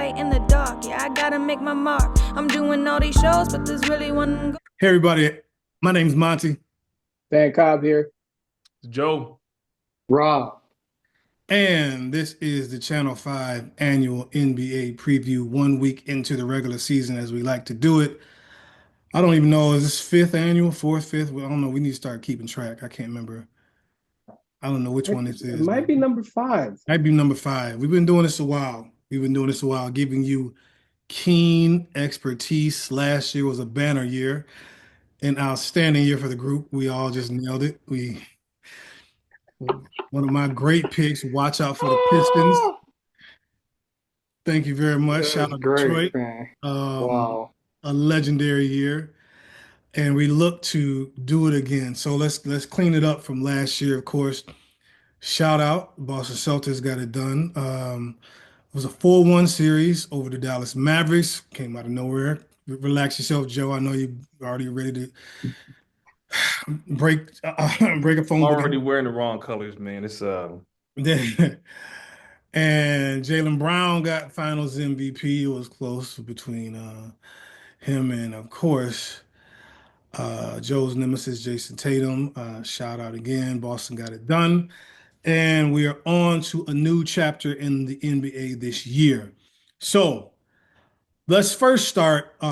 in the dark, yeah, I gotta make my mark. I'm doing all these shows, but there's really one. Hey everybody, my name's Monty, Van Cobb here. Joe. Rob. and this is the Channel 5 annual NBA preview 1 week into the regular season as we like to do it. I don't even know, is this fifth annual, fourth, fifth? Well, I don't know. We need to start keeping track. I can't remember. I don't know which one this It is, but might be number 5. might be number five. We've been doing this a while. Giving you keen expertise. Last year was a banner year, an outstanding year for the group. We all just nailed it. One of my great picks, watch out for the Pistons. Oh, Thank you very much. Shout that's out great, Detroit. man. Um, Wow. a legendary year, and we look to do it again. So let's clean it up from last year, of course. Shout out, Boston Celtics got it done. It was a 4-1 series over the Dallas Mavericks. Came out of nowhere. Relax yourself, Joe. I know you're already ready to break break a phone book. Already wearing the wrong colors, man. It's And Jaylen Brown got Finals MVP. It was close between him and, of course, Joe's nemesis, Jason Tatum. Shout out again. Boston got it done. And we are on to a new chapter in the NBA this year. So let's first start. We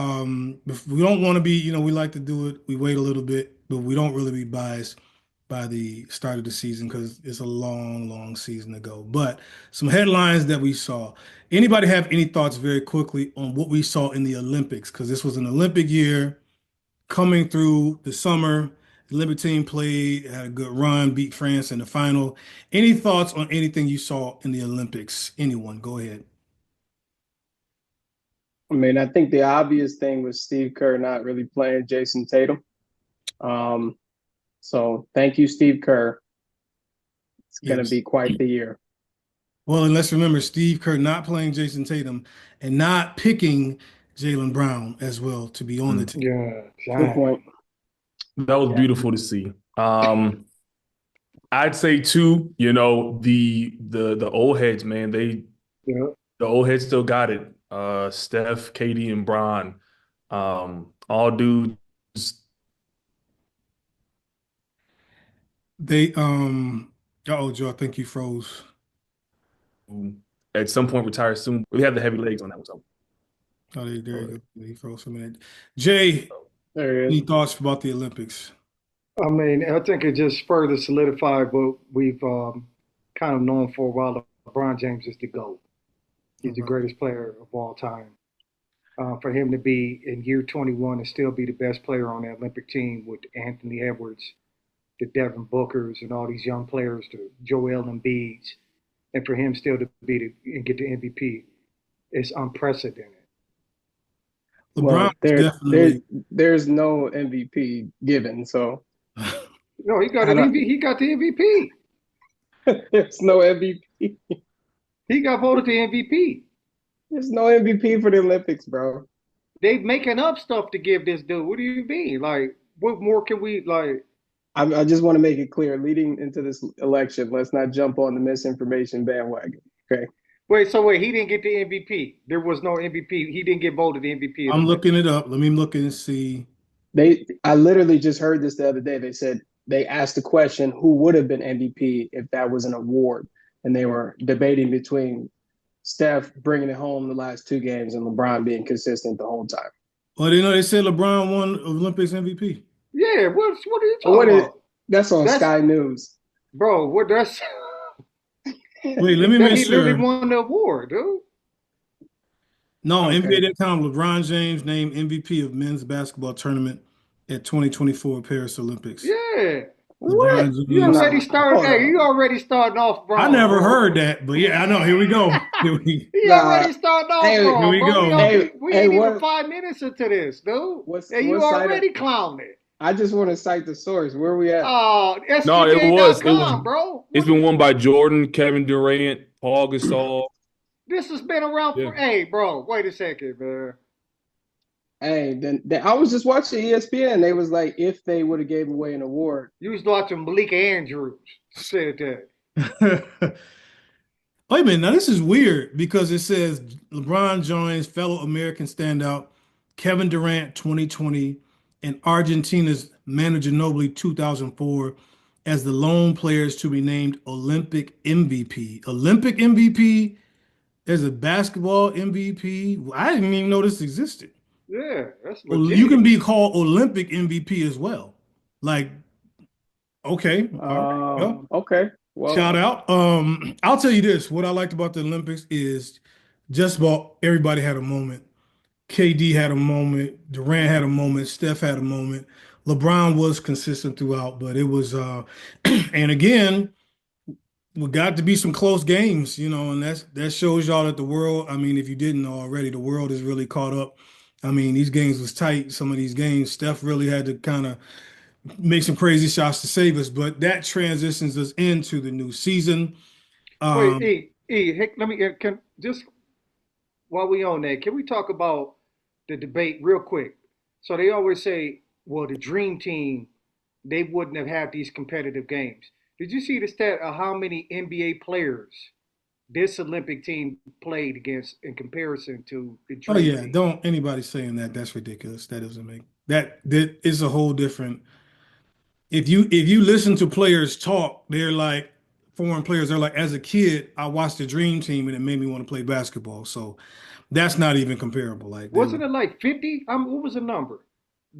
don't want to be, we like to do it. We wait a little bit, but we don't really be biased by the start of the season because it's a long, long season to go. But some headlines that we saw. Anybody have any thoughts very quickly on what we saw in the Olympics? Because this was an Olympic year coming through the summer. The Olympic team played, had a good run, beat France in the final. Any thoughts on anything you saw in the Olympics? Anyone? Go ahead. I mean, I think the obvious thing was Steve Kerr not really playing Jason Tatum. Um, so thank you, Steve Kerr. It's going to Yes. be quite the year. Well, and let's remember Steve Kerr not playing Jason Tatum and not picking Jaylen Brown as well to be on the team. Yeah, Good point. That was beautiful to see. I'd say too, the old heads, man, Yeah. the old heads still got it. Steph, Katie, and Bron, all dudes. They Joe, I think you froze. Who at some point retire soon. We have the heavy legs on that one. So. There you go. He froze for a minute. Jay, There it any is. thoughts about the Olympics? I mean, I think it just further solidified what we've kind of known for a while. LeBron James is the GOAT. He's the greatest player of all time. For him to be in year 21 and still be the best player on the Olympic team with Anthony Edwards, the Devin Bookers, and all these young players, the Joel Embiids, and for him still to be and get the MVP, it's unprecedented. Well, LeBron is definitely. there's no MVP given, so No, he got I an don't- MVP. He got the MVP. there's no MVP. He got voted the MVP. There's no MVP for the Olympics, bro. They making up stuff to give this dude. What do you mean? Like, what more can we like? I just want to make it clear, leading into this election, let's not jump on the misinformation bandwagon. Okay. Wait, he didn't get the MVP. There was no MVP. He didn't get voted the MVP. I'm looking it up. Let me look and see. I literally just heard this the other day. They said they asked the question, who would have been MVP if that was an award? And they were debating between Steph bringing it home the last 2 games and LeBron being consistent the whole time. Well, they said LeBron won Olympics MVP. Yeah, what are you What talking is about? that's on Sky News. Bro, what that's Wait, let me that make he literally sure. won the award, dude. No, Okay. NBA.com, LeBron James named MVP of men's basketball tournament at 2024 Paris Olympics. Yeah. What? LeBron You James. already started. Hold Hey, on. you already starting off, bro. I never heard that, but yeah, I know. Here we go. He Nah. already starting off, Hey, bro. here we bro. go. We Hey, ain't even what- 5 minutes into this, dude. What's- and you what side already clowning. I just want to cite the source. Where we at? Oh, No, it was. SGJ.com, bro. It's been won by Jordan, Kevin Durant, Paul Gasol. This has been around for. Yeah. Hey, bro, wait a second, man. Hey, then I was just watching ESPN. They was like, if they would have gave away an award. You was watching Malik Andrews said that. Wait a minute. Now this is weird because it says LeBron joins fellow American standout Kevin Durant 2020 and Argentina's Manu Ginobili 2004 as the lone players to be named Olympic MVP. Olympic MVP? There's a basketball MVP. I didn't even know this existed. Yeah, that's You legit. can be called Olympic MVP as well. Like, okay, all right. Well, Okay. shout Well, out. I'll tell you this. What I liked about the Olympics is just about everybody had a moment. KD had a moment, Durant had a moment, Steph had a moment. LeBron was consistent throughout, but it was and again, we got to be some close games, and that shows y'all that the world, I mean, if you didn't know already, the world is really caught up. I mean, these games was tight. Some of these games, Steph really had to kind of make some crazy shots to save us, but that transitions us into the new season. Wait, Um, Heck, let me can just while we on that, can we talk about the debate real quick? So they always say, well, the dream team, they wouldn't have had these competitive games. Did you see the stat of how many NBA players this Olympic team played against in comparison to the oh dream yeah, team? don't anybody saying that. That's ridiculous. That doesn't make that is a whole different. If you listen to players talk, they're like foreign players. They're like, as a kid, I watched the Dream Team and it made me want to play basketball. So that's not even comparable. Like they were. Wasn't it like 50? What was the number?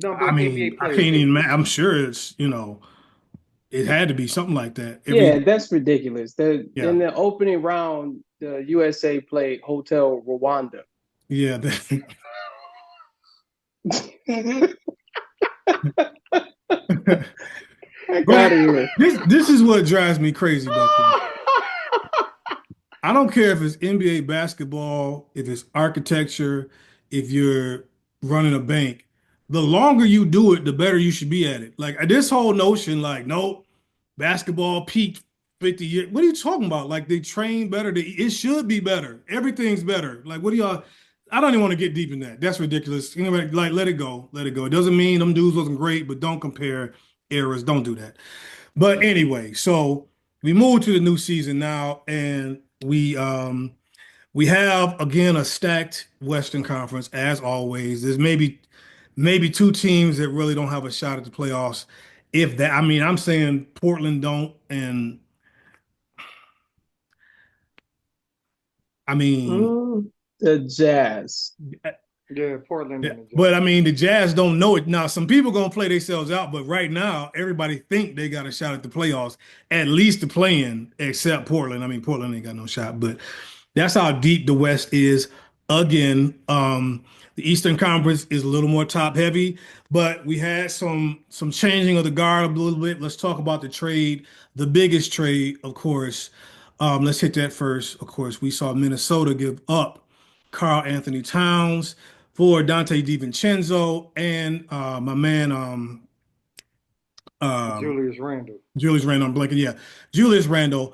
Number I of NBA mean, I players can't they even. I'm sure it had to be something like that. yeah, that's ridiculous. Yeah, In the opening round, the USA played Hotel Rwanda. yeah. Heck Bro, out of here. this is what drives me crazy about this. I don't care if it's NBA basketball, if it's architecture, if you're running a bank. The longer you do it, the better you should be at it. Like this whole notion, like, nope, basketball peaked 50 years. What are you talking about? Like they train better. It should be better. Everything's better. Like, what do y'all? I don't even want to get deep in that. That's ridiculous. Anyway, like, let it go. Let it go. It doesn't mean them dudes wasn't great, but don't compare eras. Don't do that. But anyway, so we move to the new season now, and we have again a stacked Western Conference as always. There's maybe two teams that really don't have a shot at the playoffs. If that, I mean, I'm saying Portland don't, and I mean, The Jazz. Yeah, Portland yeah, and the but Jazz. I mean, the Jazz don't know it now. Some people gonna play themselves out, but right now, everybody think they got a shot at the playoffs, at least the play-in, except Portland. I mean, Portland ain't got no shot, but that's how deep the West is. Again, the Eastern Conference is a little more top heavy, but we had some changing of the guard a little bit. Let's talk about the trade, the biggest trade, of course. Let's hit that first. Of course, we saw Minnesota give up Carl Anthony Towns for Dante DiVincenzo and my man um, Julius Randle. Julius Randle. I'm blanking. Yeah, Julius Randle.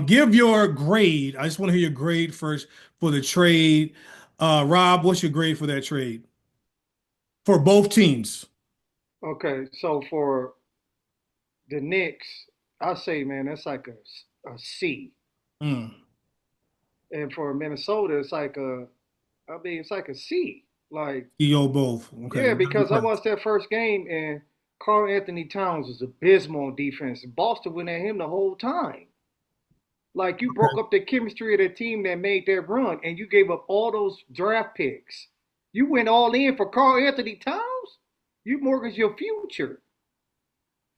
Give your grade. I just want to hear your grade first for the trade. Rob, what's your grade for that trade for both teams? Okay, so for the Knicks, I say, man, that's like a C. Mm. And for Minnesota, it's like a C. Like, EO both. Okay. yeah, because I watched that first game and Carl Anthony Towns was abysmal on defense. Boston went at him the whole time. Like, you broke up the chemistry of the team that made that run and you gave up all those draft picks. You went all in for Carl Anthony Towns? You mortgaged your future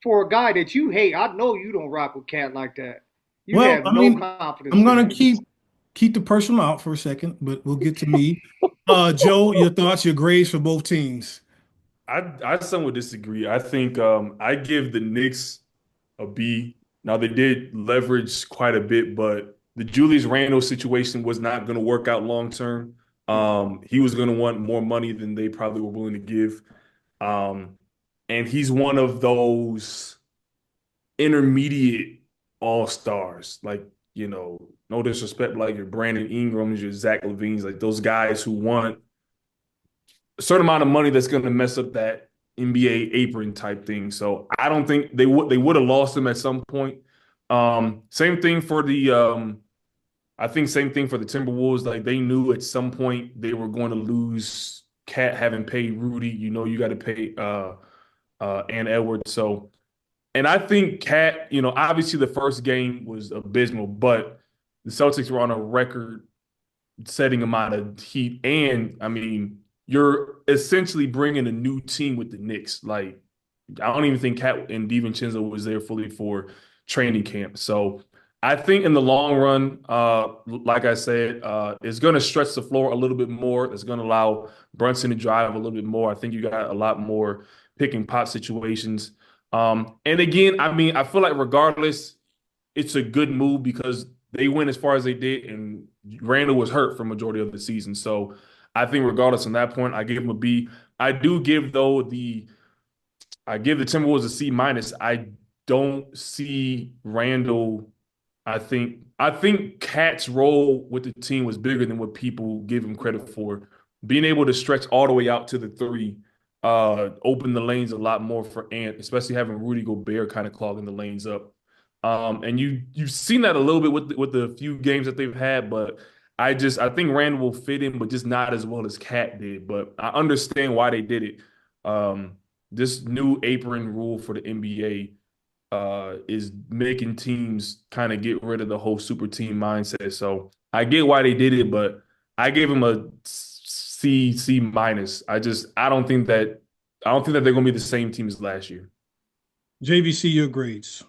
for a guy that you hate. I know you don't rock with Cat like that. You Well, have I no mean, confidence I'm in gonna him. keep the personal out for a second, but we'll get to me. Joe, your thoughts, your grades for both teams. I somewhat disagree. I think I give the Knicks a B. Now they did leverage quite a bit, but the Julius Randle situation was not going to work out long term. He was going to want more money than they probably were willing to give. Um, and he's one of those intermediate all stars, like, no disrespect, but like your Brandon Ingrams, your Zach Levines, like those guys who want a certain amount of money that's going to mess up that NBA apron type thing. So I don't think they would have lost him at some point. Same thing for the I think same thing for the Timberwolves. Like they knew at some point they were going to lose Cat having paid Rudy. You know, you got to pay and Edwards. So, and I think Cat, you know, obviously the first game was abysmal, but the Celtics were on a record setting amount of heat. And I mean, you're essentially bringing a new team with the Knicks. Like, I don't even think Cat and DiVincenzo was there fully for training camp. So I think in the long run, like I said, it's going to stretch the floor a little bit more. It's going to allow Brunson to drive a little bit more. I think you got a lot more pick and pop situations. And again, I mean, I feel like regardless, it's a good move because they went as far as they did, and Randall was hurt for majority of the season. So I think regardless on that point, I give him a B. I do give I give the Timberwolves a C minus. I don't see Randall. I think Cat's role with the team was bigger than what people give him credit for. Being able to stretch all the way out to the three, open the lanes a lot more for Ant, especially having Rudy Gobert kind of clogging the lanes up. And you've seen that a little bit with the few games that they've had, but I think Randall will fit in, but just not as well as Cat did. But I understand why they did it. This new apron rule for the NBA is making teams kind of get rid of the whole super team mindset. So I get why they did it, but I gave them a C minus. I don't think that they're going to be the same team as last year. JVC, your grades.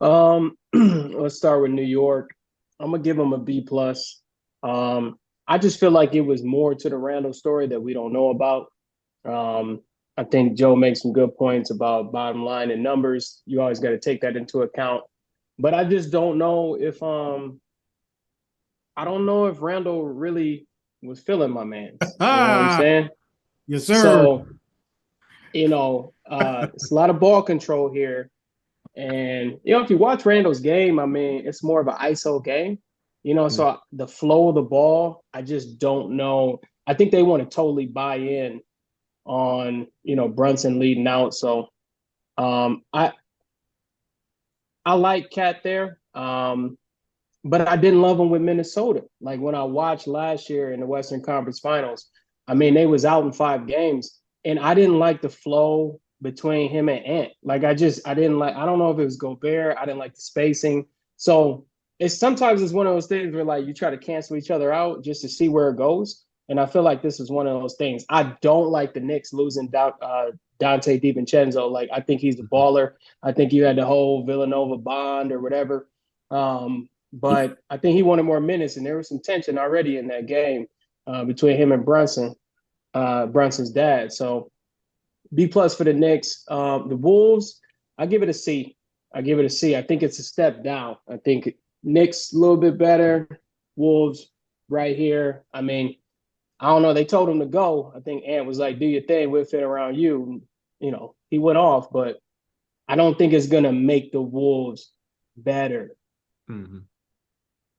Let's start with New York. I'm gonna give them a B plus. I just feel like it was more to the Randall story that we don't know about. I think Joe makes some good points about bottom line and numbers. You always got to take that into account. But I just don't know if Randall really was feeling my man. You know what I'm saying? Yes, sir. So, it's a lot of ball control here. And, if you watch Randall's game, I mean, it's more of an ISO game, so the flow of the ball, I just don't know. I think they want to totally buy in on, Brunson leading out. So I like Cat there, but I didn't love him with Minnesota. Like when I watched last year in the Western Conference Finals, I mean, they was out in 5 games, and I didn't like the flow between him and Ant. Like I don't know if it was Gobert. I didn't like the spacing. So sometimes it's one of those things where like you try to cancel each other out just to see where it goes. And I feel like this is one of those things. I don't like the Knicks losing Dante DiVincenzo. Like I think he's the baller. I think you had the whole Villanova bond or whatever. But I think he wanted more minutes, and there was some tension already in that game between him and Brunson, Brunson's dad. So B plus for the Knicks. The Wolves, I give it a C. I think it's a step down. I think Knicks a little bit better. Wolves right here. I mean, I don't know. They told him to go. I think Ant was like, do your thing. We'll fit around you. He went off, but I don't think it's going to make the Wolves better. Mm-hmm.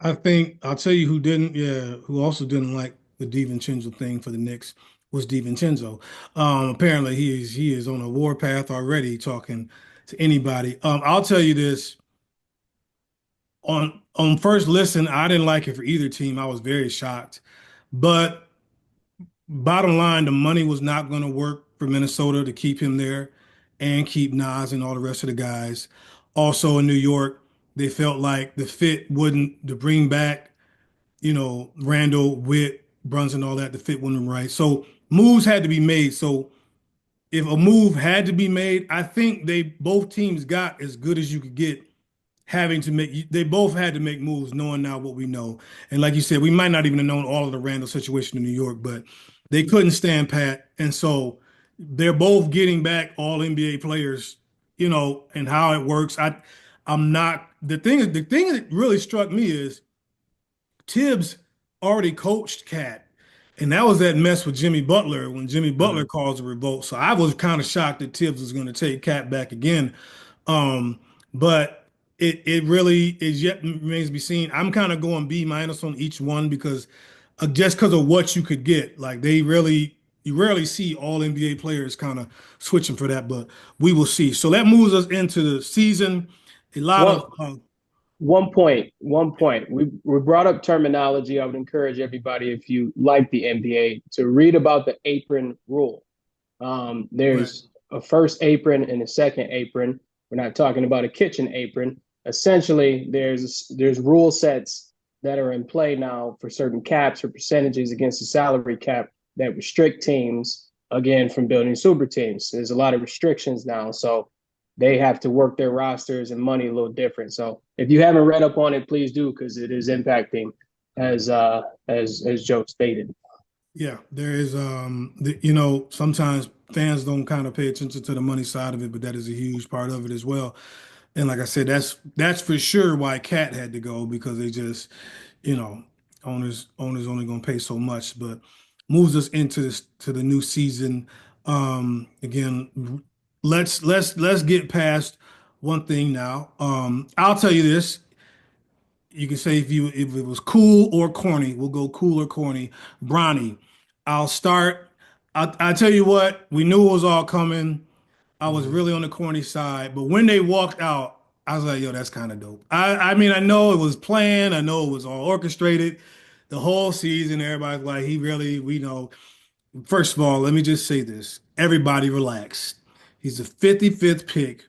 I think I'll tell you who also didn't like the DiVincenzo thing for the Knicks was DiVincenzo. Apparently he is on a warpath already talking to anybody. I'll tell you this. On first listen, I didn't like it for either team. I was very shocked. But bottom line, the money was not going to work for Minnesota to keep him there and keep Nas and all the rest of the guys. Also in New York, they felt like the fit wouldn't to bring back, Randall, Witt, Brunson, all that, the fit wasn't right. So moves had to be made. So if a move had to be made, I think both teams got as good as you could get they both had to make moves knowing now what we know. And like you said, we might not even have known all of the Randall situation in New York, but they couldn't stand pat. And so they're both getting back all NBA players, and how it works. I'm not the thing that really struck me is Tibbs already coached Cat. And that was that mess with Jimmy Butler when Jimmy Butler caused a revolt. So I was kind of shocked that Tibbs was going to take Cat back again. But it really is yet remains to be seen. I'm kind of going B minus on each one because just because of what you could get. Like you rarely see all NBA players kind of switching for that, but we will see. So that moves us into the season. A lot of One point. We brought up terminology. I would encourage everybody, if you like the NBA, to read about the apron rule. Right. There's a first apron and a second apron. We're not talking about a kitchen apron. Essentially, there's rule sets that are in play now for certain caps or percentages against the salary cap that restrict teams again from building super teams. There's a lot of restrictions now, so they have to work their rosters and money a little different. So if you haven't read up on it, please do, because it is impacting as Joe stated. Yeah, there is you know, sometimes fans don't kind of pay attention to the money side of it, but that is a huge part of it as well. And like I said, that's for sure why Cat had to go, because they just, you know, owners only gonna pay so much. But moves us into this to the new season. Again, let's get past one thing now. I'll tell you this. You can say if it was cool or corny, we'll go cool or corny. Bronny, I'll start. I tell you what, we knew it was all coming. I was Mhm. really on the corny side, but when they walked out, I was like, yo, that's kind of dope. I mean, I know it was planned, I know it was all orchestrated. The whole season, everybody's like, he really, we know. First of all, let me just say this. Everybody relax. He's the 55th pick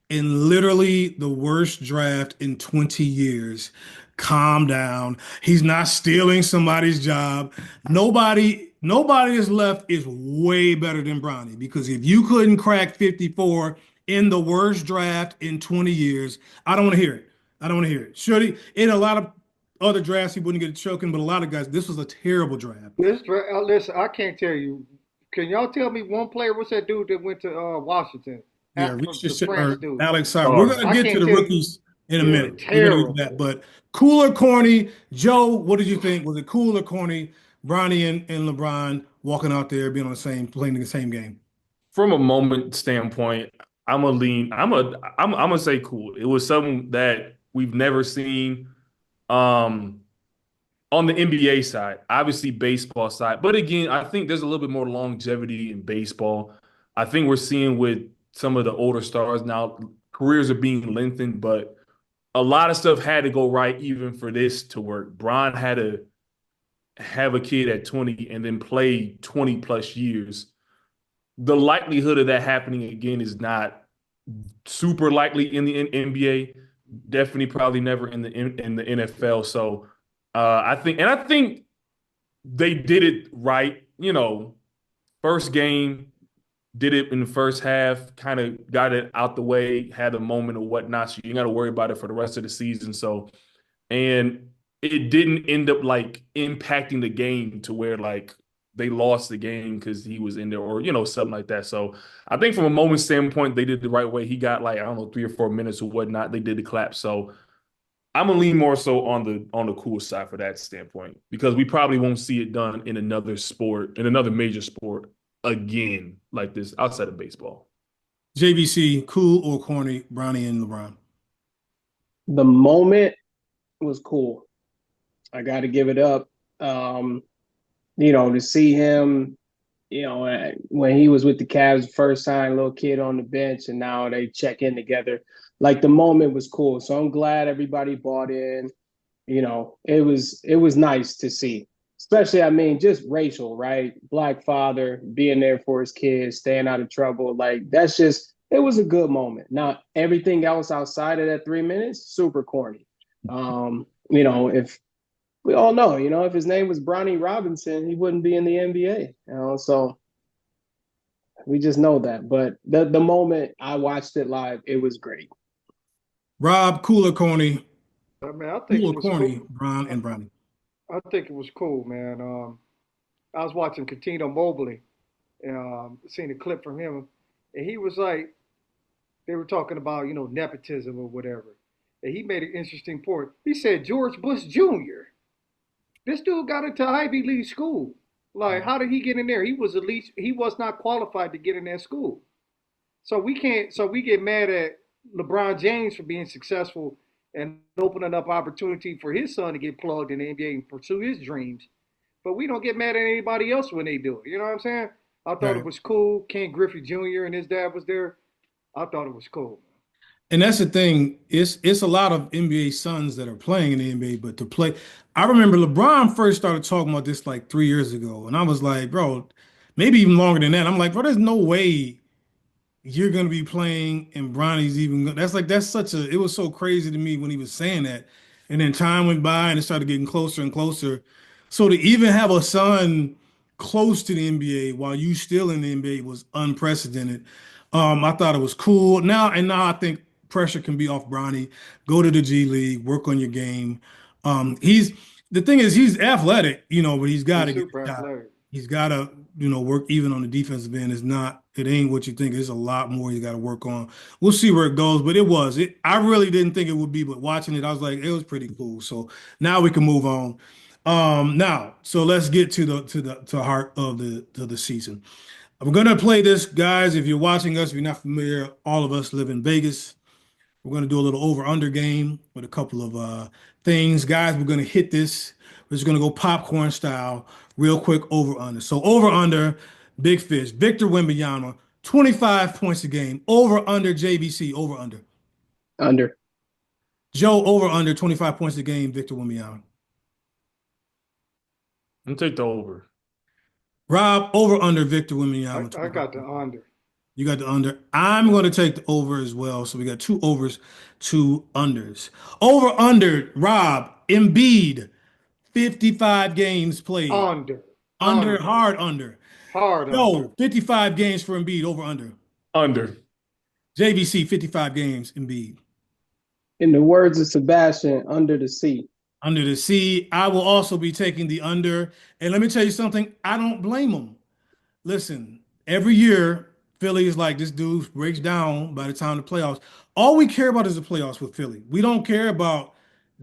in literally the worst draft in 20 years. Calm down. He's not stealing somebody's job. Nobody that's left is way better than Bronny, because if you couldn't crack 54 in the worst draft in 20 years, I don't want to hear it. I don't want to hear it. Should he? In a lot of other drafts, he wouldn't get choking, but a lot of guys, this was a terrible draft. Listen, I can't tell you. Can y'all tell me one player? What's that dude that went to Washington? Yeah, From Reach the French or dude. Alex Sarr. We're Sorry. gonna I get to can't the tell you. rookies in a Yeah, minute. We're gonna get to that. terrible. But cool or corny, Joe, what did you think? Was it cool or corny? Bronny and LeBron walking out there being on the same playing the same game. From a moment standpoint, I'm a lean. I'm gonna say cool. It was something that we've never seen um on the NBA side, obviously baseball side. But again, I think there's a little bit more longevity in baseball. I think we're seeing with some of the older stars now, careers are being lengthened, but a lot of stuff had to go right even for this to work. Bron had to have a kid at 20 and then play 20 plus years. The likelihood of that happening again is not super likely in the NBA. Definitely, probably never in the NFL. So I think they did it right. You know, first game did it in the first half, kind of got it out the way, had a moment or whatnot. So you got to worry about it for the rest of the season. So and it didn't end up like impacting the game to where like they lost the game because he was in there or something like that. So I think from a moment standpoint, they did the right way. He got like I don't know 3 or 4 minutes or whatnot. They did the clap. So I'm gonna lean more so on the cool side for that standpoint because we probably won't see it done in another sport in another major sport again like this outside of baseball. JVC, cool or corny, Bronny and LeBron. The moment was cool. I got to give it up. Um, to see him, when he was with the Cavs the first time, little kid on the bench, and now they check in together. Like the moment was cool. So I'm glad everybody bought in. It was nice to see. Especially, I mean, just Rachel, right? Black father being there for his kids, staying out of trouble. Like that's just it was a good moment. Now everything else outside of that 3 minutes, super corny. If we all know, if his name was Bronny Robinson, he wouldn't be in the NBA. So we just know that. But the moment I watched it live, it was great. Rob, cool or corny, I mean, I think cool it or was cool. corny, Bron I, and Bronny. I think it was cool, man. I was watching Catino Mobley, seeing a clip from him, and he was like, they were talking about nepotism or whatever, and he made an interesting point. He said George Bush Jr. This dude got into Ivy League school. Like, how did he get in there? He was at least he was not qualified to get in that school. So we can't. So we get mad at LeBron James for being successful and opening up opportunity for his son to get plugged in the NBA and pursue his dreams. But we don't get mad at anybody else when they do it. You know what I'm saying? I thought it Right. was cool. Ken Griffey Jr. and his dad was there. I thought it was cool. And that's the thing. It's a lot of NBA sons that are playing in the NBA, but to play, I remember LeBron first started talking about this like 3 years ago, and I was like, bro, maybe even longer than that. I'm like, bro, there's no way you're gonna be playing and Bronny's even that's like that's such a it was so crazy to me when he was saying that. And then time went by and it started getting closer and closer. So to even have a son close to the NBA while you still in the NBA was unprecedented. I thought it was cool. Now I think pressure can be off Bronny. Go to the G League, work on your game. He's the thing is he's athletic, but he's got to He's get super a shot. athletic. He's got to, work even on the defensive end. It ain't what you think. There's a lot more he's got to work on. We'll see where it goes, but I really didn't think it would be, but watching it, I was like, it was pretty cool. So now we can move on. So let's get to the heart of the season. We're gonna play this, guys. If you're watching us, if you're not familiar, all of us live in Vegas. We're going to do a little over-under game with a couple of things. Guys, we're going to hit this. We're just going to go popcorn style, real quick over-under. So over-under, big fish. Victor Wembanyama, 25 points a game. Over-under JVC, over-under. Under. Joe, over-under, 25 points a game. Victor Wembanyama. I'm gonna take the over. Rob, over-under, Victor Wembanyama. I got the under. You got the under. I'm going to take the over as well. So we got two overs, two unders. Over under, Rob, Embiid, 55 games played. Under. Hard under. Hard under. No, 55 games for Embiid, over under. Under. JVC, 55 games, Embiid. In the words of Sebastian, under the sea. Under the sea. I will also be taking the under. And let me tell you something, I don't blame him. Listen, every year, Philly is like, this dude breaks down by the time the playoffs. All we care about is the playoffs with Philly. We don't care about,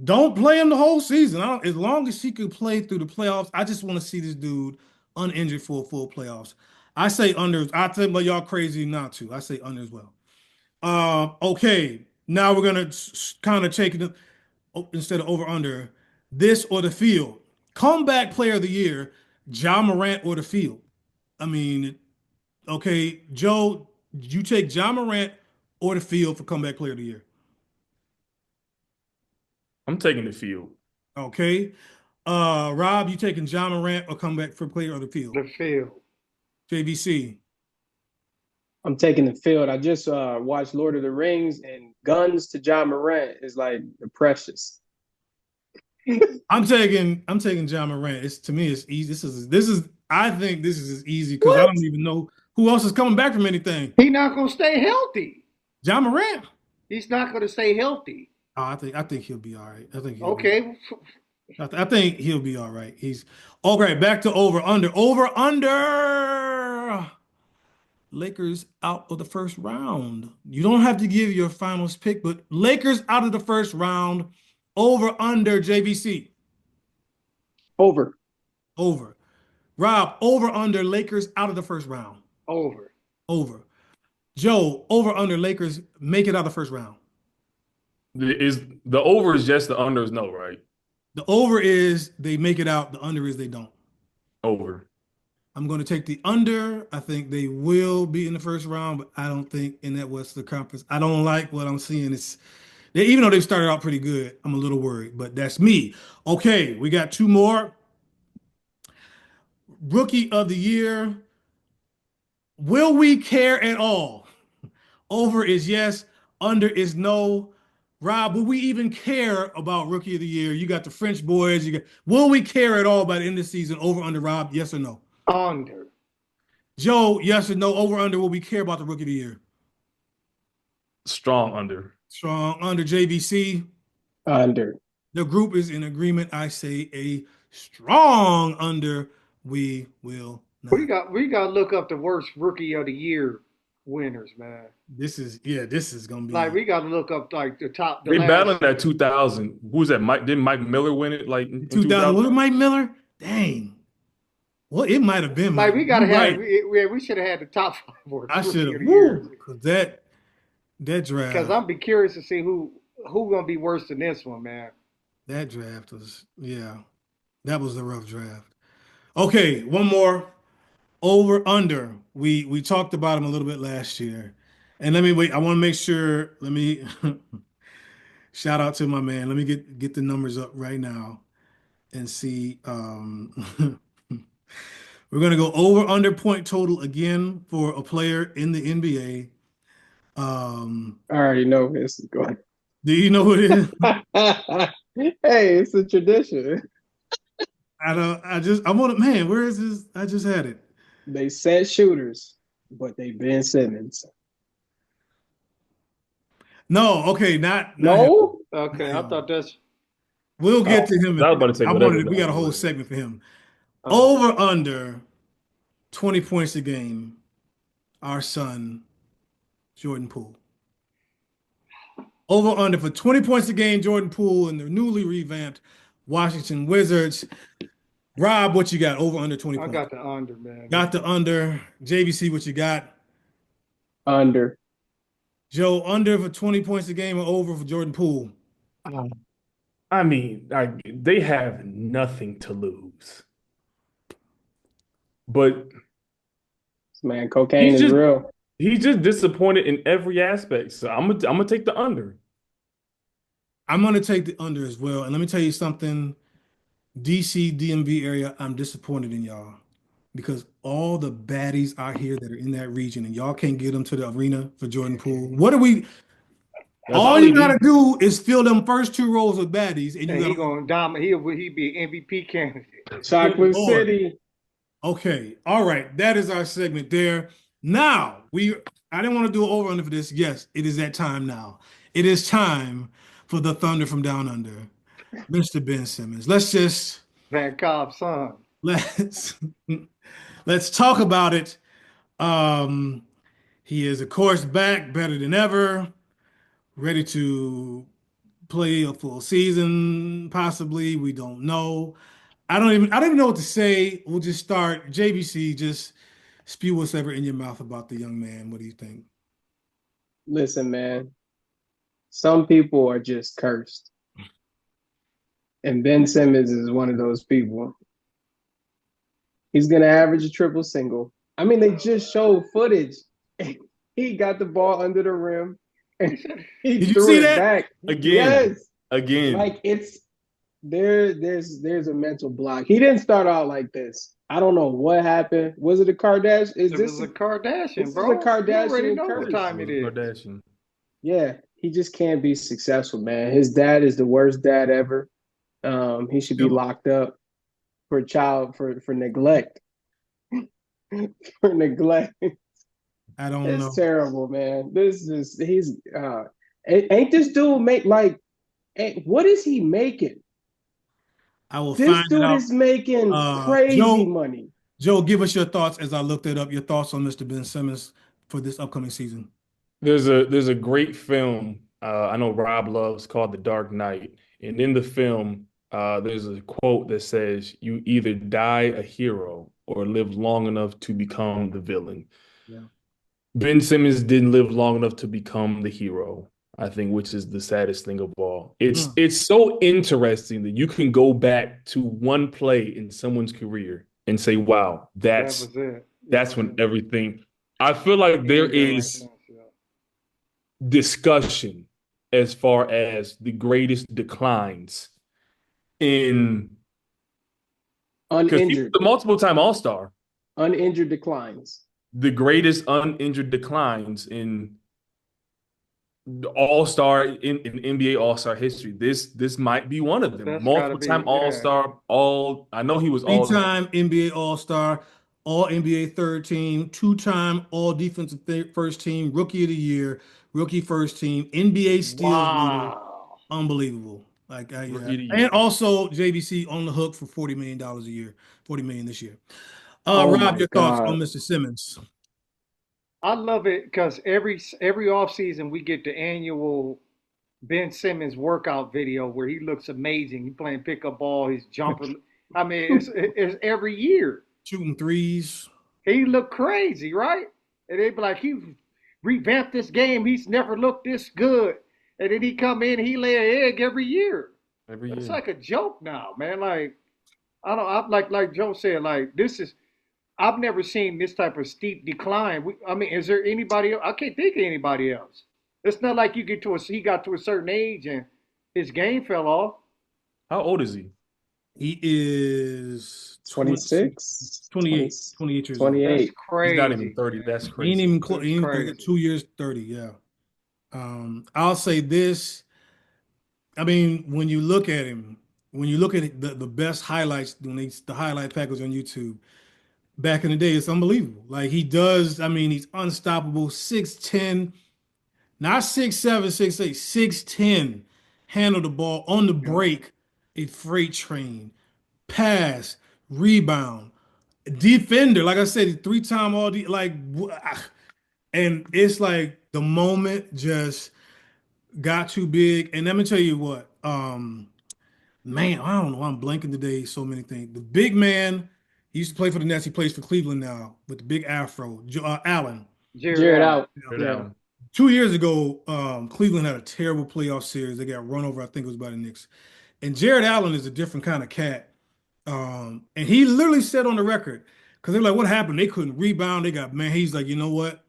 don't play him the whole season. As long as he could play through the playoffs, I just want to see this dude uninjured for a full playoffs. I say under. I think about y'all crazy not to. I say under as well. Okay, now we're gonna kind of take it instead of over under this or the field. Comeback player of the year, Ja Morant or the field. I mean, okay, Joe, you take Ja Morant or the field for comeback player of the year. I'm taking the field. Okay. Rob, you taking Ja Morant or comeback for player of the field? The field. JVC. I'm taking the field. I just watched Lord of the Rings, and guns to Ja Morant is like the precious. I'm taking Ja Morant. To me, it's easy. I think this is as easy because I don't even know who else is coming back from anything. He's not gonna stay healthy. Ja Morant. He's not gonna stay healthy. Oh, I think he'll be all right. Okay. I think he'll be all right. He's okay. Back to over under. Over under. Lakers out of the first round. You don't have to give your finals pick, but Lakers out of the first round. Over under JVC. Over. Over. Rob, over under Lakers out of the first round. Over. Over. Joe, over under Lakers make it out of the first round. The over is yes, the under is no, right? The over is they make it out. The under is they don't. Over. I'm going to take the under. I think they will be in the first round, but I don't think in that Western Conference. I don't like what I'm seeing. Even though they started out pretty good, I'm a little worried, but that's me. Okay, we got two more. Rookie of the year. Will we care at all? Over is yes, under is no. Rob, will we even care about Rookie of the Year? You got the French boys. Will we care at all by the end of the season? Over, under, Rob, yes or no? Under. Joe, yes or no? Over, under, will we care about the Rookie of the Year? Strong under. Strong under. JVC? Under. The group is in agreement. I say a strong under. We will not. We got to look up the worst Rookie of the Year winners, man. This is gonna be like we got to look up like the top. They battling that 2000. Who's that? Didn't Mike Miller win it? Like in 2000? Was it Mike Miller? Dang. Well, it might have been. Like we got to have. We should have had the top five. I should have. Because that draft. Because I'd be curious to see who gonna be worse than this one, man. That draft was that was a rough draft. Okay, one more. Over under. We talked about him a little bit last year. And let me wait. I want to make sure. Let me shout out to my man. Let me get the numbers up right now and see. We're gonna go over under point total again for a player in the NBA. I already know this is going. Do you know who it is? Hey, it's a tradition. I don't. I want to. Man, where is this? I just had it. They set shooters, but they Ben Simmons. No, okay, not him. No? Not Okay, I him. thought that's We'll I get to him. was about to say I whatever wanted. the We got a other whole was. segment for him. uh, Over under 20 points a game. Our son, Jordan Poole. Over under for 20 points a game, Jordan Poole and the newly revamped Washington Wizards. Rob, what you got? Over under 20 I points. got the under, man. Got the under. JVC, what you got? Under. Joe, under for 20 points a game or over for Jordan Poole? Um, I mean, they have nothing to lose, but Man, cocaine he's is just real. he's just disappointed in every aspect. So I'm gonna take the under. I'm going to take the under as well. And let me tell you something. DC, DMV area, I'm disappointed in y'all because all the baddies out here that are in that region and y'all can't get them to the arena for Jordan Poole. What are we? That's All all he you gotta needs. do is fill them first two rows of baddies, and you And he gotta. gonna dominate. He be an MVP candidate. Good Chocolate Lord. City. Okay, all right. That is our segment there. Now I didn't want to do an over under for this. Yes, it is that time now. It is time for the Thunder from Down Under, Mr. Ben Simmons. Van Cobb's son. Let's let's talk about it. Um, he is of course back, better than ever, ready to play a full season, possibly. We don't know. I don't even know what to say. We'll just start. JBC, just spew whatever in your mouth about the young man. What do you think? Listen, man. Some people are just cursed. And Ben Simmons is one of those people. He's gonna average a triple single. I mean, they just showed footage. He got the ball under the rim and he Did you threw see it that? back. Again, Yes. again. Like it's there's a mental block. He didn't start out like this. I don't know what happened. Was it a Kardashian? It was a This Kardashian, is a bro. You already Kardashian know what curse. time Was it a is. Kardashian. Yeah, he just can't be successful, man. His dad is the worst dad ever. He should be Yo, locked up for neglect. For neglect. I don't It's know. terrible, man. This is he's ain't this dude make like what is he making? I will This find it dude out. is making crazy Joe, money. Joe, give us your thoughts as I looked it up. Your thoughts on Mr. Ben Simmons for this upcoming season. There's a great film I know Rob loves called The Dark Knight, and in the film there's a quote that says, "You either die a hero or live long enough to become the villain." Yeah. Ben Simmons didn't live long enough to become the hero, I think, which is the saddest thing of all. It's Hmm. it's so interesting that you can go back to one play in someone's career and say, "Wow, That was it. that's Yeah. when everything." I feel like there Anything like is that. Yeah. discussion as far as the greatest declines in because he was Uninjured. a multiple time All-Star, Uninjured declines. the greatest uninjured declines in the All-Star in NBA All-Star history. This might be one of them. That's gotta Multiple time be, yeah. All-Star, all I know he was all Three-time NBA All-Star, All NBA third team, two-time All Defensive First Team, Rookie of the Year, Rookie First Team, NBA Steals Leader. Wow. Unbelievable. Yeah. rookie of the And year. also JVC on the hook for $40 million a year, 40 million this year. Oh Rob, my your thoughts on God. Mr. Simmons? I love it because every off season we get the annual Ben Simmons workout video where he looks amazing. He playing pickup ball, he's jumping. I mean, it's every year. Shooting threes. He looked crazy, right? And they be like, he revamped this game. He's never looked this good. And then he come in, he lay an egg every year. Every It's year. like a joke now, man. Like I don't, I, like Joe said, like this is I've never seen this type of steep decline. I mean, is there anybody else? I can't think of anybody else. It's not like he got to a certain age and his game fell off. How old is he? He is 26, 28, 20, 28 years old. That's 28. He's not even crazy. 30. That's He ain't crazy. even close. That's He ain't got crazy. 2 years, 30. Yeah. I'll say this. I mean, when you look at him, when you look at the best highlights, the highlight package on YouTube, back in the day, it's unbelievable. Like he does, I mean, he's unstoppable, 6'10", not 6'7", 6'8", 6'10", handle the ball on the Yeah. break, a freight train, pass, rebound, defender. Like I said, three-time like, and it's like the moment just got too big. And let me tell you what, man, I don't know. I'm blanking today. So many things. The big man, he used to play for the Nets. He plays for Cleveland now with the big afro, Allen. Jared Jared Allen. out. Jared Yeah. Allen. 2 years ago, Cleveland had a terrible playoff series. They got run over. I think it was by the Knicks. And Jared Allen is a different kind of cat. And he literally said on the record, because they're like, what happened? They couldn't rebound. They got, man, he's like, you know what?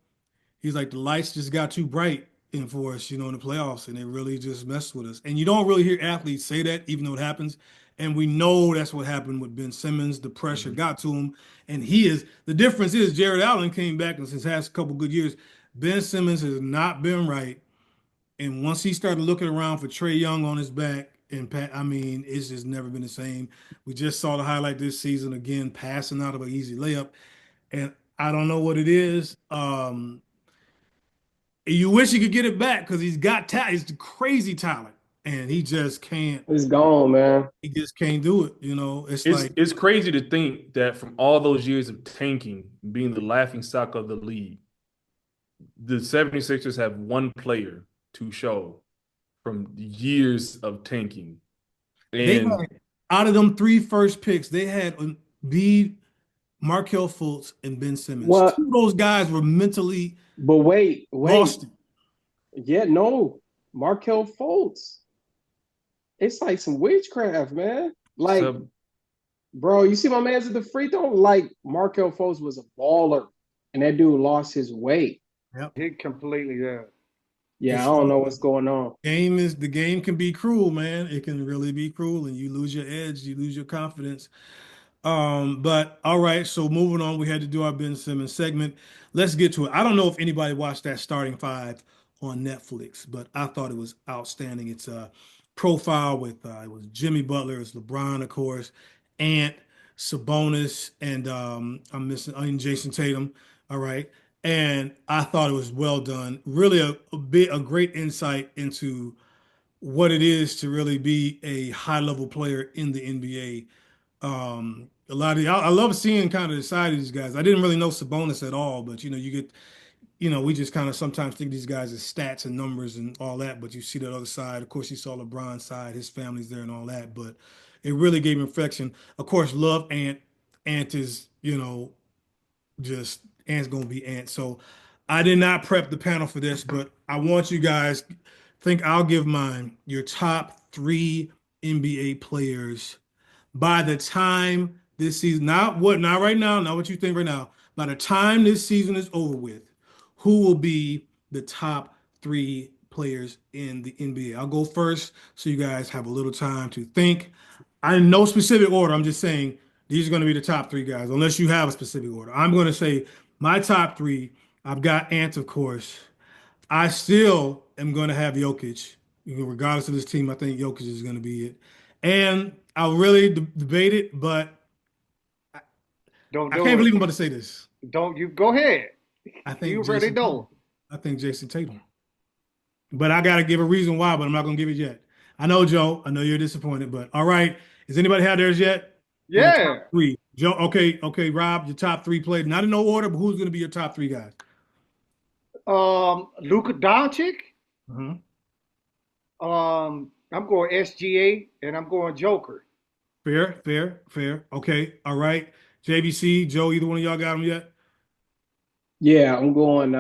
He's like, the lights just got too bright in for us, in the playoffs, and they really just messed with us. And you don't really hear athletes say that, even though it happens. And we know that's what happened with Ben Simmons. The pressure Mhm. got to him, and the difference is Jared Allen came back and since has a couple good years. Ben Simmons has not been right, and once he started looking around for Trey Young on his back, and Pat, I mean, it's just never been the same. We just saw the highlight this season again, passing out of an easy layup, and I don't know what it is. You wish he could get it back because he's got talent. He's crazy talent, and he just can't. It's gone, man. He just can't do it. It's like It's crazy to think that from all those years of tanking, being the laughing stock of the league, the 76ers have one player to show from years of tanking. they And had out of them three first picks, they had Embiid, Markel Fultz, and Ben Simmons. What? Two of those guys were mentally But wait. lost. Yeah, no. Markel Fultz. It's like some witchcraft, man. Like, sub bro, you see my man's at the free throw? Like, Markel Fultz was a baller, and that dude lost his way. Yep. He completely, yeah. Yeah, I It's don't know what's going on. the game can be cruel, man. It can really be cruel, and you lose your edge, you lose your confidence. But all right, so moving on, we had to do our Ben Simmons segment. Let's get to it. I don't know if anybody watched that starting five on Netflix, but I thought it was outstanding. It's a profile with it was Jimmy Butler, it's LeBron, of course, Ant, Sabonis, and Jason Tatum. All right. And I thought it was well done. Really a great insight into what it is to really be a high level player in the NBA. A lot of I love seeing kind of the side of these guys. I didn't really know Sabonis at all, but you get, we just kind of sometimes think these guys as stats and numbers and all that, but you see that other side. Of course, you saw LeBron's side, his family's there and all that, but it really gave me reflection. Of course, love Ant. Ant is, just Ant's gonna be Ant. So I did not prep the panel for this, but I want you guys think I'll give mine your top three NBA players by the time this season, not right now, not what you think right now. By the time this season is over with, who will be the top three players in the NBA? I'll go first so you guys have a little time to think. I in no specific order. I'm just saying these are going to be the top three guys, unless you have a specific order. I'm going to say my top three. I've got Ant, of course. I still am going to have Jokic. Regardless of this team, I think Jokic is going to be it. And I'll really debate it, but Don't I do can't it. believe I'm about to say this. Don't you go ahead. I You think already Jason Tatum. know. I think Jason Tatum. But I got to give a reason why, but I'm not going to give it yet. I know, Joe. I know you're disappointed, but all right. Has anybody had theirs yet? Your top Yeah. three. Joe, okay, Rob, your top three players. Not in no order, but who's going to be your top three guys? Luka Doncic. Uh-huh. I'm going SGA and I'm going Joker. Fair. Okay, all right. JVC, Joe, either one of y'all got them yet? Yeah, I'm going.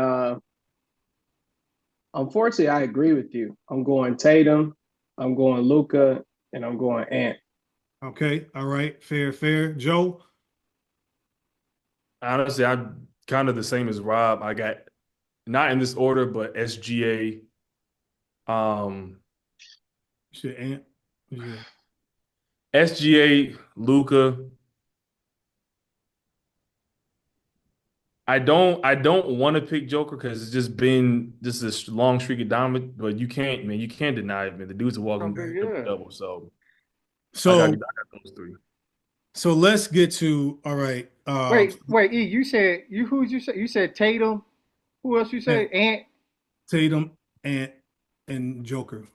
Unfortunately, I agree with you. I'm going Tatum, I'm going Luca, and I'm going Ant. Okay, all right. Fair. Joe? Honestly, I'm kind of the same as Rob. I got not in this order, but SGA. Shit, Ant. Yeah. SGA, Luca. I don't want to pick Joker because it's just been just this long streak of dominant, but you can't, man, you can't deny it, man. The dude's a walking triple Yeah. double. So I So got those three. so let's get to all right. Wait, E, you said who'd you say? You said Tatum. Who else you say? Ant, Ant. Tatum, Ant, and Joker.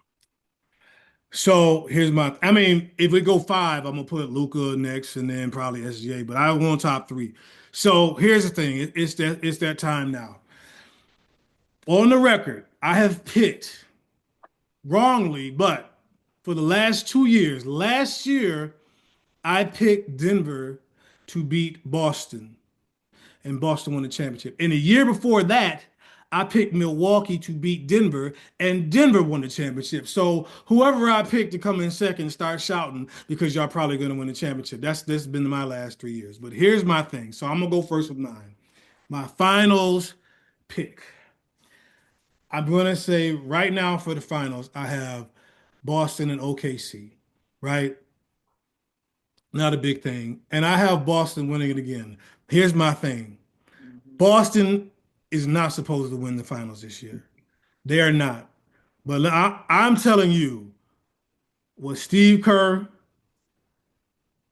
So here's my. I mean, if we go five, I'm gonna put Luca next, and then probably SGA. But I want top three. So here's the thing. It's that time now. On the record, I have picked wrongly, but for the last 2 years, last year I picked Denver to beat Boston, and Boston won the championship. And the year before that, I picked Milwaukee to beat Denver, and Denver won the championship. So whoever I picked to come in second, start shouting because y'all probably going to win the championship. That's been my last 3 years. But here's my thing. So I'm gonna go first with mine. My finals pick. I'm gonna say right now for the finals, I have Boston and OKC. Right, not a big thing, and I have Boston winning it again. Here's my thing. Boston is not supposed to win the finals this year. They are not. But I'm telling you, with Steve Kerr,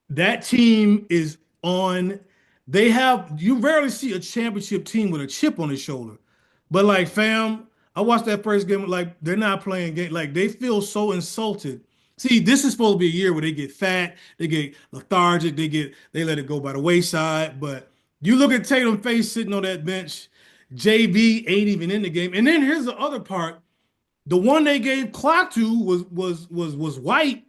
that team is on. They have, you rarely see a championship team with a chip on his shoulder. But like, fam, I watched that first game, like, they're not playing game. Like, they feel so insulted. See, this is supposed to be a year where they get fat, they get lethargic, they let it go by the wayside. But you look at Tatum face sitting on that bench, JB ain't even in the game. And then here's the other part. The one they gave clock to was White,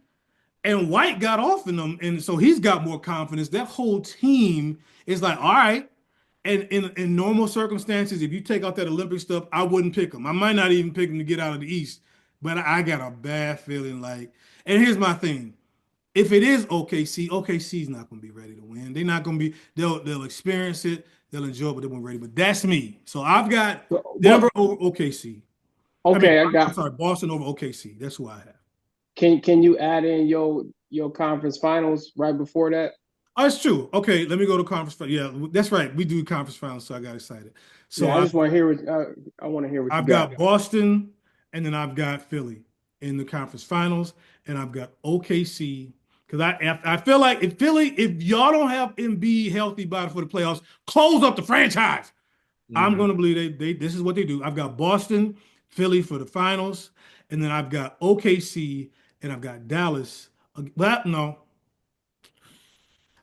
and White got off in them, and so he's got more confidence. That whole team is like, all right. And in normal circumstances, if you take out that Olympic stuff, I wouldn't pick them. I might not even pick them to get out of the East, but I got a bad feeling like. And here's my thing: if it is OKC, OKC's not going to be ready to win. They're not going to be. They'll experience it, they'll enjoy it, but they won't ready. But that's me. So I've got Denver What? over OKC. I mean, Okay, I I'm got. sorry, Boston over OKC. That's who I have. Can you add in your conference finals right before that? Oh, it's true. Okay, let me go to conference. Yeah, that's right. We do conference finals, so I got excited. So Yeah, I just want to hear what I want to hear what you I've got. got Boston, and then I've got Philly in the conference finals, and I've got OKC because I feel like if y'all don't have Embiid healthy by for the playoffs, close up the franchise. I'm Mhm. going to believe they this is what they do. I've got Boston, Philly for the finals, and then I've got OKC and I've got Dallas. Well, no,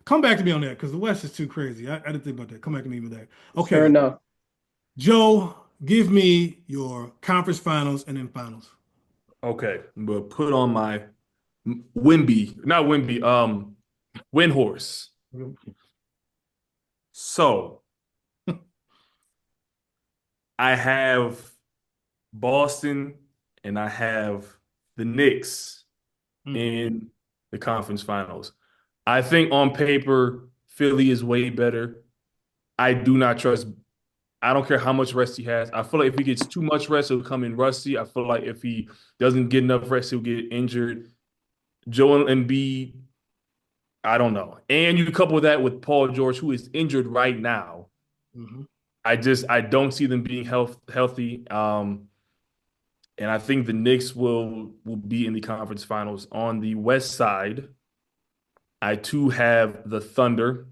come back to me on that because the West is too crazy. I didn't think about that. Come back to me with that. Fair Okay, enough. Joe, give me your conference finals and then finals. Okay, but put on my Wimby, not Wimby, Windhorse. So I have Boston and I have the Knicks Mm. in the conference finals. I think on paper, Philly is way better. I do not trust. I don't care how much rest he has. I feel like if he gets too much rest, he'll come in rusty. I feel like if he doesn't get enough rest, he'll get injured. Joel Embiid, I don't know. And you couple that with Paul George, who is injured right now. Mhm. I don't see them being healthy. And I think the Knicks will be in the conference finals. On the West side, I too have the Thunder.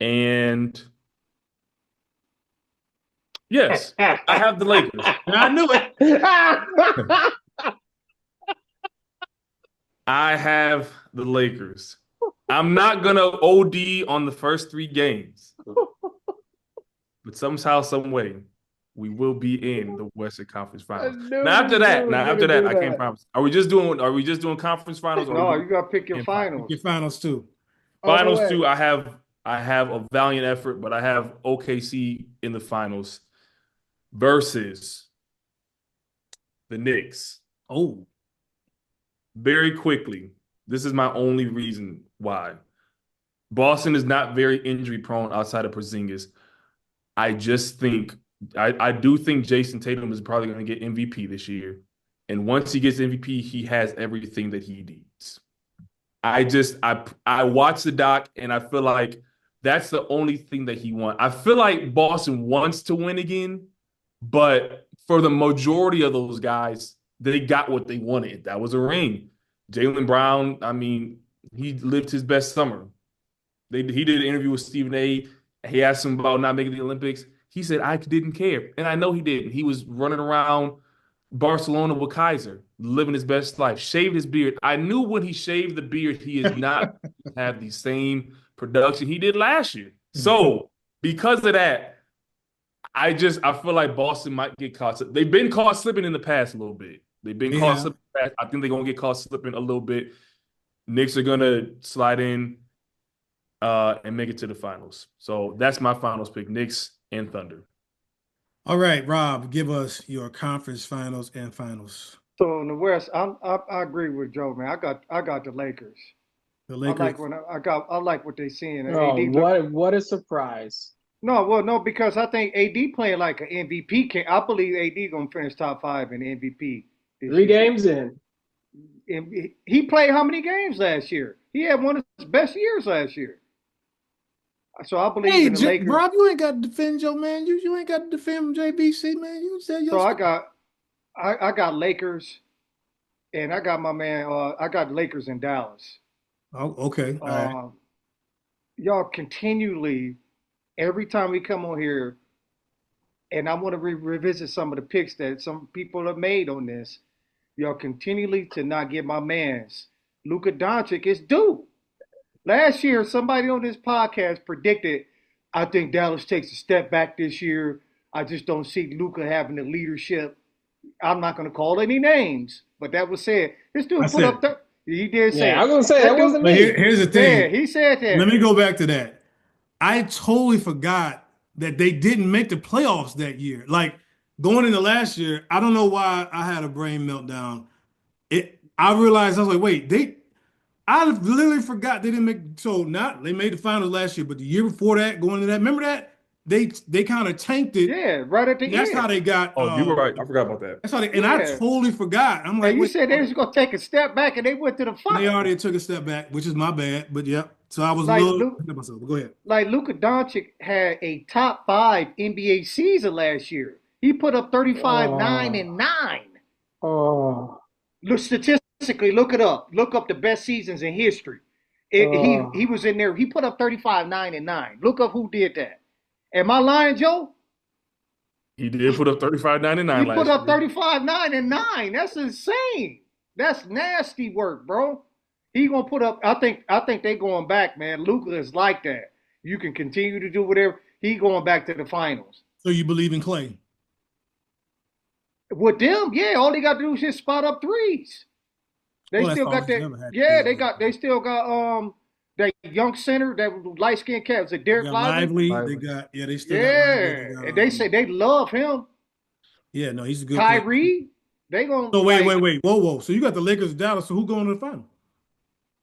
And yes, I have the Lakers. I knew it. I have the Lakers. I'm not gonna OD on the first three games, but somehow, some way, we will be in the Western Conference I Finals. knew Now this after dude that, was now gonna after that, do I can't that. promise. Are we just doing conference finals or are we No, doing you gotta pick your and finals? Pick finals. your finals too. Oh no Finals way. two, I have a valiant effort, but I have OKC in the finals versus the Knicks. Oh, Very quickly, this is my only reason why. Boston is not very injury prone outside of Porzingis. I just think I do think Jason Tatum is probably going to get MVP this year. And once he gets MVP, he has everything that he needs. I watch the doc and I feel like that's the only thing that he wants. I feel like Boston wants to win again, but for the majority of those guys, they got what they wanted. That was a ring. Jaylen Brown, I mean, he lived his best summer. He did an interview with Stephen A. He asked him about not making the Olympics. He said, I didn't care. And I know he didn't. He was running around Barcelona with Kaiser, living his best life, shaved his beard. I knew when he shaved the beard, he is not have the same production he did last year. So because of that, I feel like Boston might get caught. They've been caught slipping in the past a little bit. They've been caught slipping. I think they're gonna get caught slipping a little bit. Knicks are gonna slide in and make it to the finals. So that's my finals pick: Knicks and Thunder. All right, Rob, give us your conference finals and finals. So in the West, I agree with Joe, man. I got the Lakers. The Lakers. I like what they seeing. Oh, what a surprise! No, because I think AD playing like an MVP. I believe AD gonna finish top 5 in MVP. 3 games in. And he played how many games last year? He had one of his best years last year. So I believe in the Lakers. Rob, you ain't got to defend your man. You ain't got to defend JBC, man. You said your so I got Lakers, and I got my man. I got Lakers in Dallas. Oh, okay. All right. Y'all continually, every time we come on here, and I want to revisit some of the picks that some people have made on this. Y'all continually to not give my man's Luka Doncic is due. Last year, somebody on this podcast predicted, I think Dallas takes a step back this year. I just don't see Luka having the leadership. I'm not going to call any names, but that was said. This dude put up there. He did say it. I was going to say, that wasn't me. Here's the thing. Yeah, he said that. Let me go back to that. I totally forgot that they didn't make the playoffs that year. Like, going into last year, I don't know why I had a brain meltdown. I realized, I was like, wait, I literally forgot they didn't make, they made the finals last year, but the year before that, going into that, remember that? They kind of tanked it. Yeah, right at the end. That's how they got. Oh, you were right. I forgot about that. That's how I totally forgot. I'm like, you said they was gonna take a step back, and they went to the final. They already took a step back, which is my bad. But yep. So I was a little myself. Go ahead. Like Luka Doncic had a top 5 NBA season last year. He put up 35, 9, and 9. Oh. Look, statistically, look it up. Look up the best seasons in history. He was in there. He put up 35, 9, and 9. Look up who did that. Am I lying, Joe? He did put up 35, 9, and 9 last year. He put up 35, 9, and 9. That's insane. That's nasty work, bro. He gonna put up. I think they going back, man. Luka is like that. You can continue to do whatever. He going back to the finals. So you believe in Clay? With them, yeah. All they got to do is just spot up threes. They still got that. Yeah, they still got that young center, that light skinned cat, was it Derek Lively? They still got and they say they love him. Yeah, no, he's a good Kyrie, they gonna. So wait, whoa. So you got the Lakers, Dallas. So who going to the final?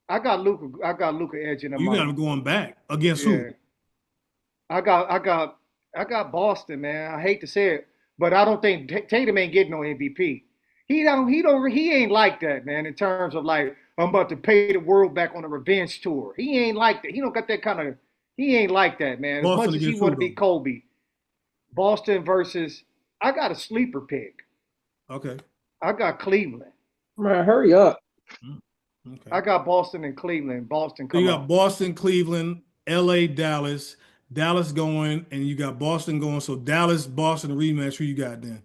I got Luka edging them. You got him going back against who? I got Boston, man. I hate to say it, but I don't think Tatum ain't getting no MVP. He ain't like that, man, in terms of like, I'm about to pay the world back on a revenge tour. He ain't like that. He don't got that kind of, he ain't like that, man. As much as he want to be Kobe. Boston versus, I got a sleeper pick. Okay. I got Cleveland. Man, hurry up. Okay. I got Boston and Cleveland. Boston coming. So you got Boston, Cleveland, LA, Dallas going, and you got Boston going. So Dallas, Boston rematch. Who you got then?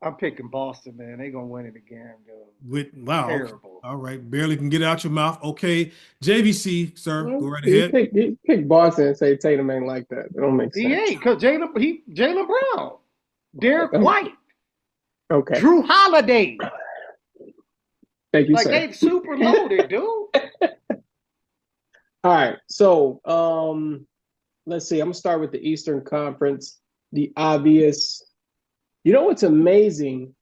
I'm picking Boston, man. They gonna win it again, dude. Wow. Terrible. All right. Barely can get it out your mouth. Okay. JVC, sir, go right ahead. He pick Boston and say Tatum ain't like that. It don't make sense. He ain't, because Jaylen Brown, Derek White, okay, Drew Holiday. Thank you, like sir. they super loaded, dude. All right. So let's see. I'm gonna start with the Eastern Conference. The obvious. You know what's amazing?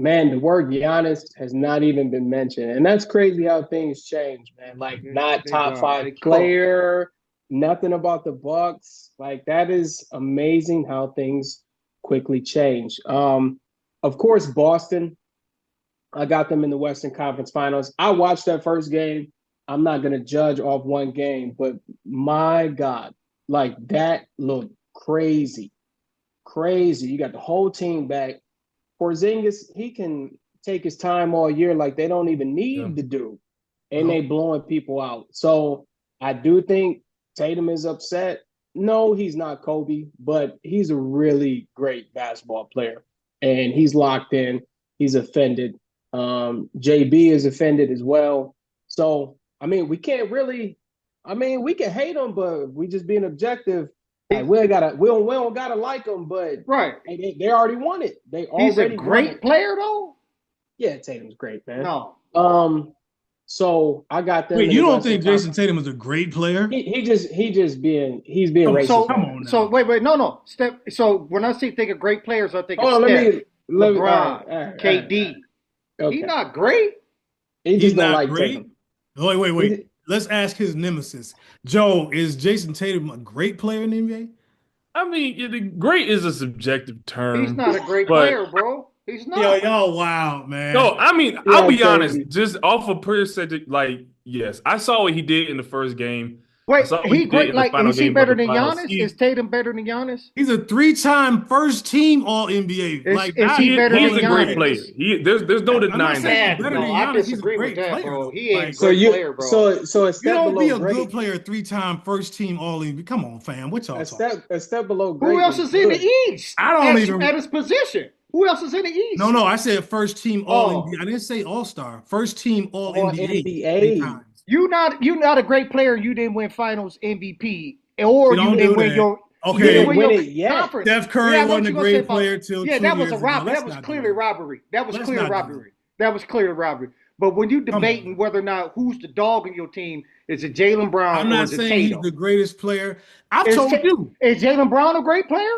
Man, the word Giannis has not even been mentioned. And that's crazy how things change, man. Like not They top dog. five They cook. player, nothing about the Bucks. Like that is amazing how things quickly change. Of course, Boston. I got them in the Western Conference Finals. I watched that first game. I'm not gonna judge off one game, but my God, like that looked crazy. Crazy. You got the whole team back. Porzingis, he can take his time all year, like they don't even need to do, and they blowing people out. So I do think Tatum is upset. No, he's not Kobe, but he's a really great basketball player, and he's locked in. He's offended. JB is offended as well. So I mean, we can't really. I mean, we can hate him, but we just being objective. Like we don't gotta like them, but Right. they already won it. They He's a already won great it. player, though. Yeah, Tatum's great, man. No. So I got them. Wait, in you the don't Western think Jason Conference. Tatum is a great player? He's being racist. So Come on now. so wait, no. Steph. So when I think of great players, I think of Hold on, Steph, let me LeBron, all right, KD. okay. He's not great. He He's just don't not like great. Tatum. Wait. Let's ask his nemesis. Joe, is Jason Tatum a great player in the NBA? I mean, great is a subjective term. He's not a great but- player, bro. He's not. Yo, y'all wild, man. No, I mean, Yeah, I'll be crazy. honest. Just off of percentage, like, yes, I saw what he did in the first game. I Wait, saw what he did great. in the Like, final is he game of better the than finals. Giannis? Is Tatum better than Giannis? He's a 3-time first team All NBA. Is he better He's than a great Giannis? player. There's no I'm not denying saying that. he's better No, than I Giannis. He's a disagree with great that, player, bro. though. He ain't Like, So great you player, bro. so a you step don't be below a great. good player, 3-time first team All NBA. Come on, fam. What y'all talking? A step below great. Who else is in the East? I don't even- at his position. Who else is in the East? No, I said first team All Oh. NBA. I didn't say All Star. First team All All NBA. NBA. 3 times. You not a great player. You didn't win Finals MVP, or We don't you didn't do win that. your. Okay. You didn't Win your it yet. conference. Steph Curry Yeah, I know wasn't what a you gonna great say about- player till Yeah, 2 that was years a ago. robbery. Let's That was not do clearly that. robbery. That was Let's clear not do robbery. That was clear robbery. But when you debating whether or not who's the dog in your team, is it Jalen Brown I'm or not is it saying he's Tatum? the greatest player. I've Is told Ta- you. Is Jalen Brown a great player?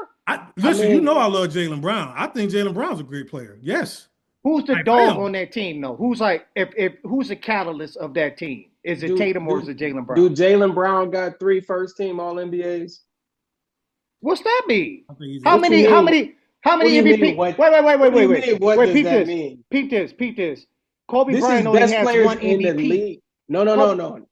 Listen, mean- you know I love Jalen Brown. I think Jalen Brown's a great player. Yes. Who's the Like dog him. on that team though? Who's like if who's the catalyst of that team? Is it Tatum or is it Jalen Brown? Do Jalen Brown got 3 first team All NBAs? What's that mean? I think he's How What many? you How mean? many? How What do many you MVP? mean? What Wait. do you Wait. mean? What Wait, does peep that this. mean? Peep this. Kobe This is Bryant only best has players one in the MVP. league. No.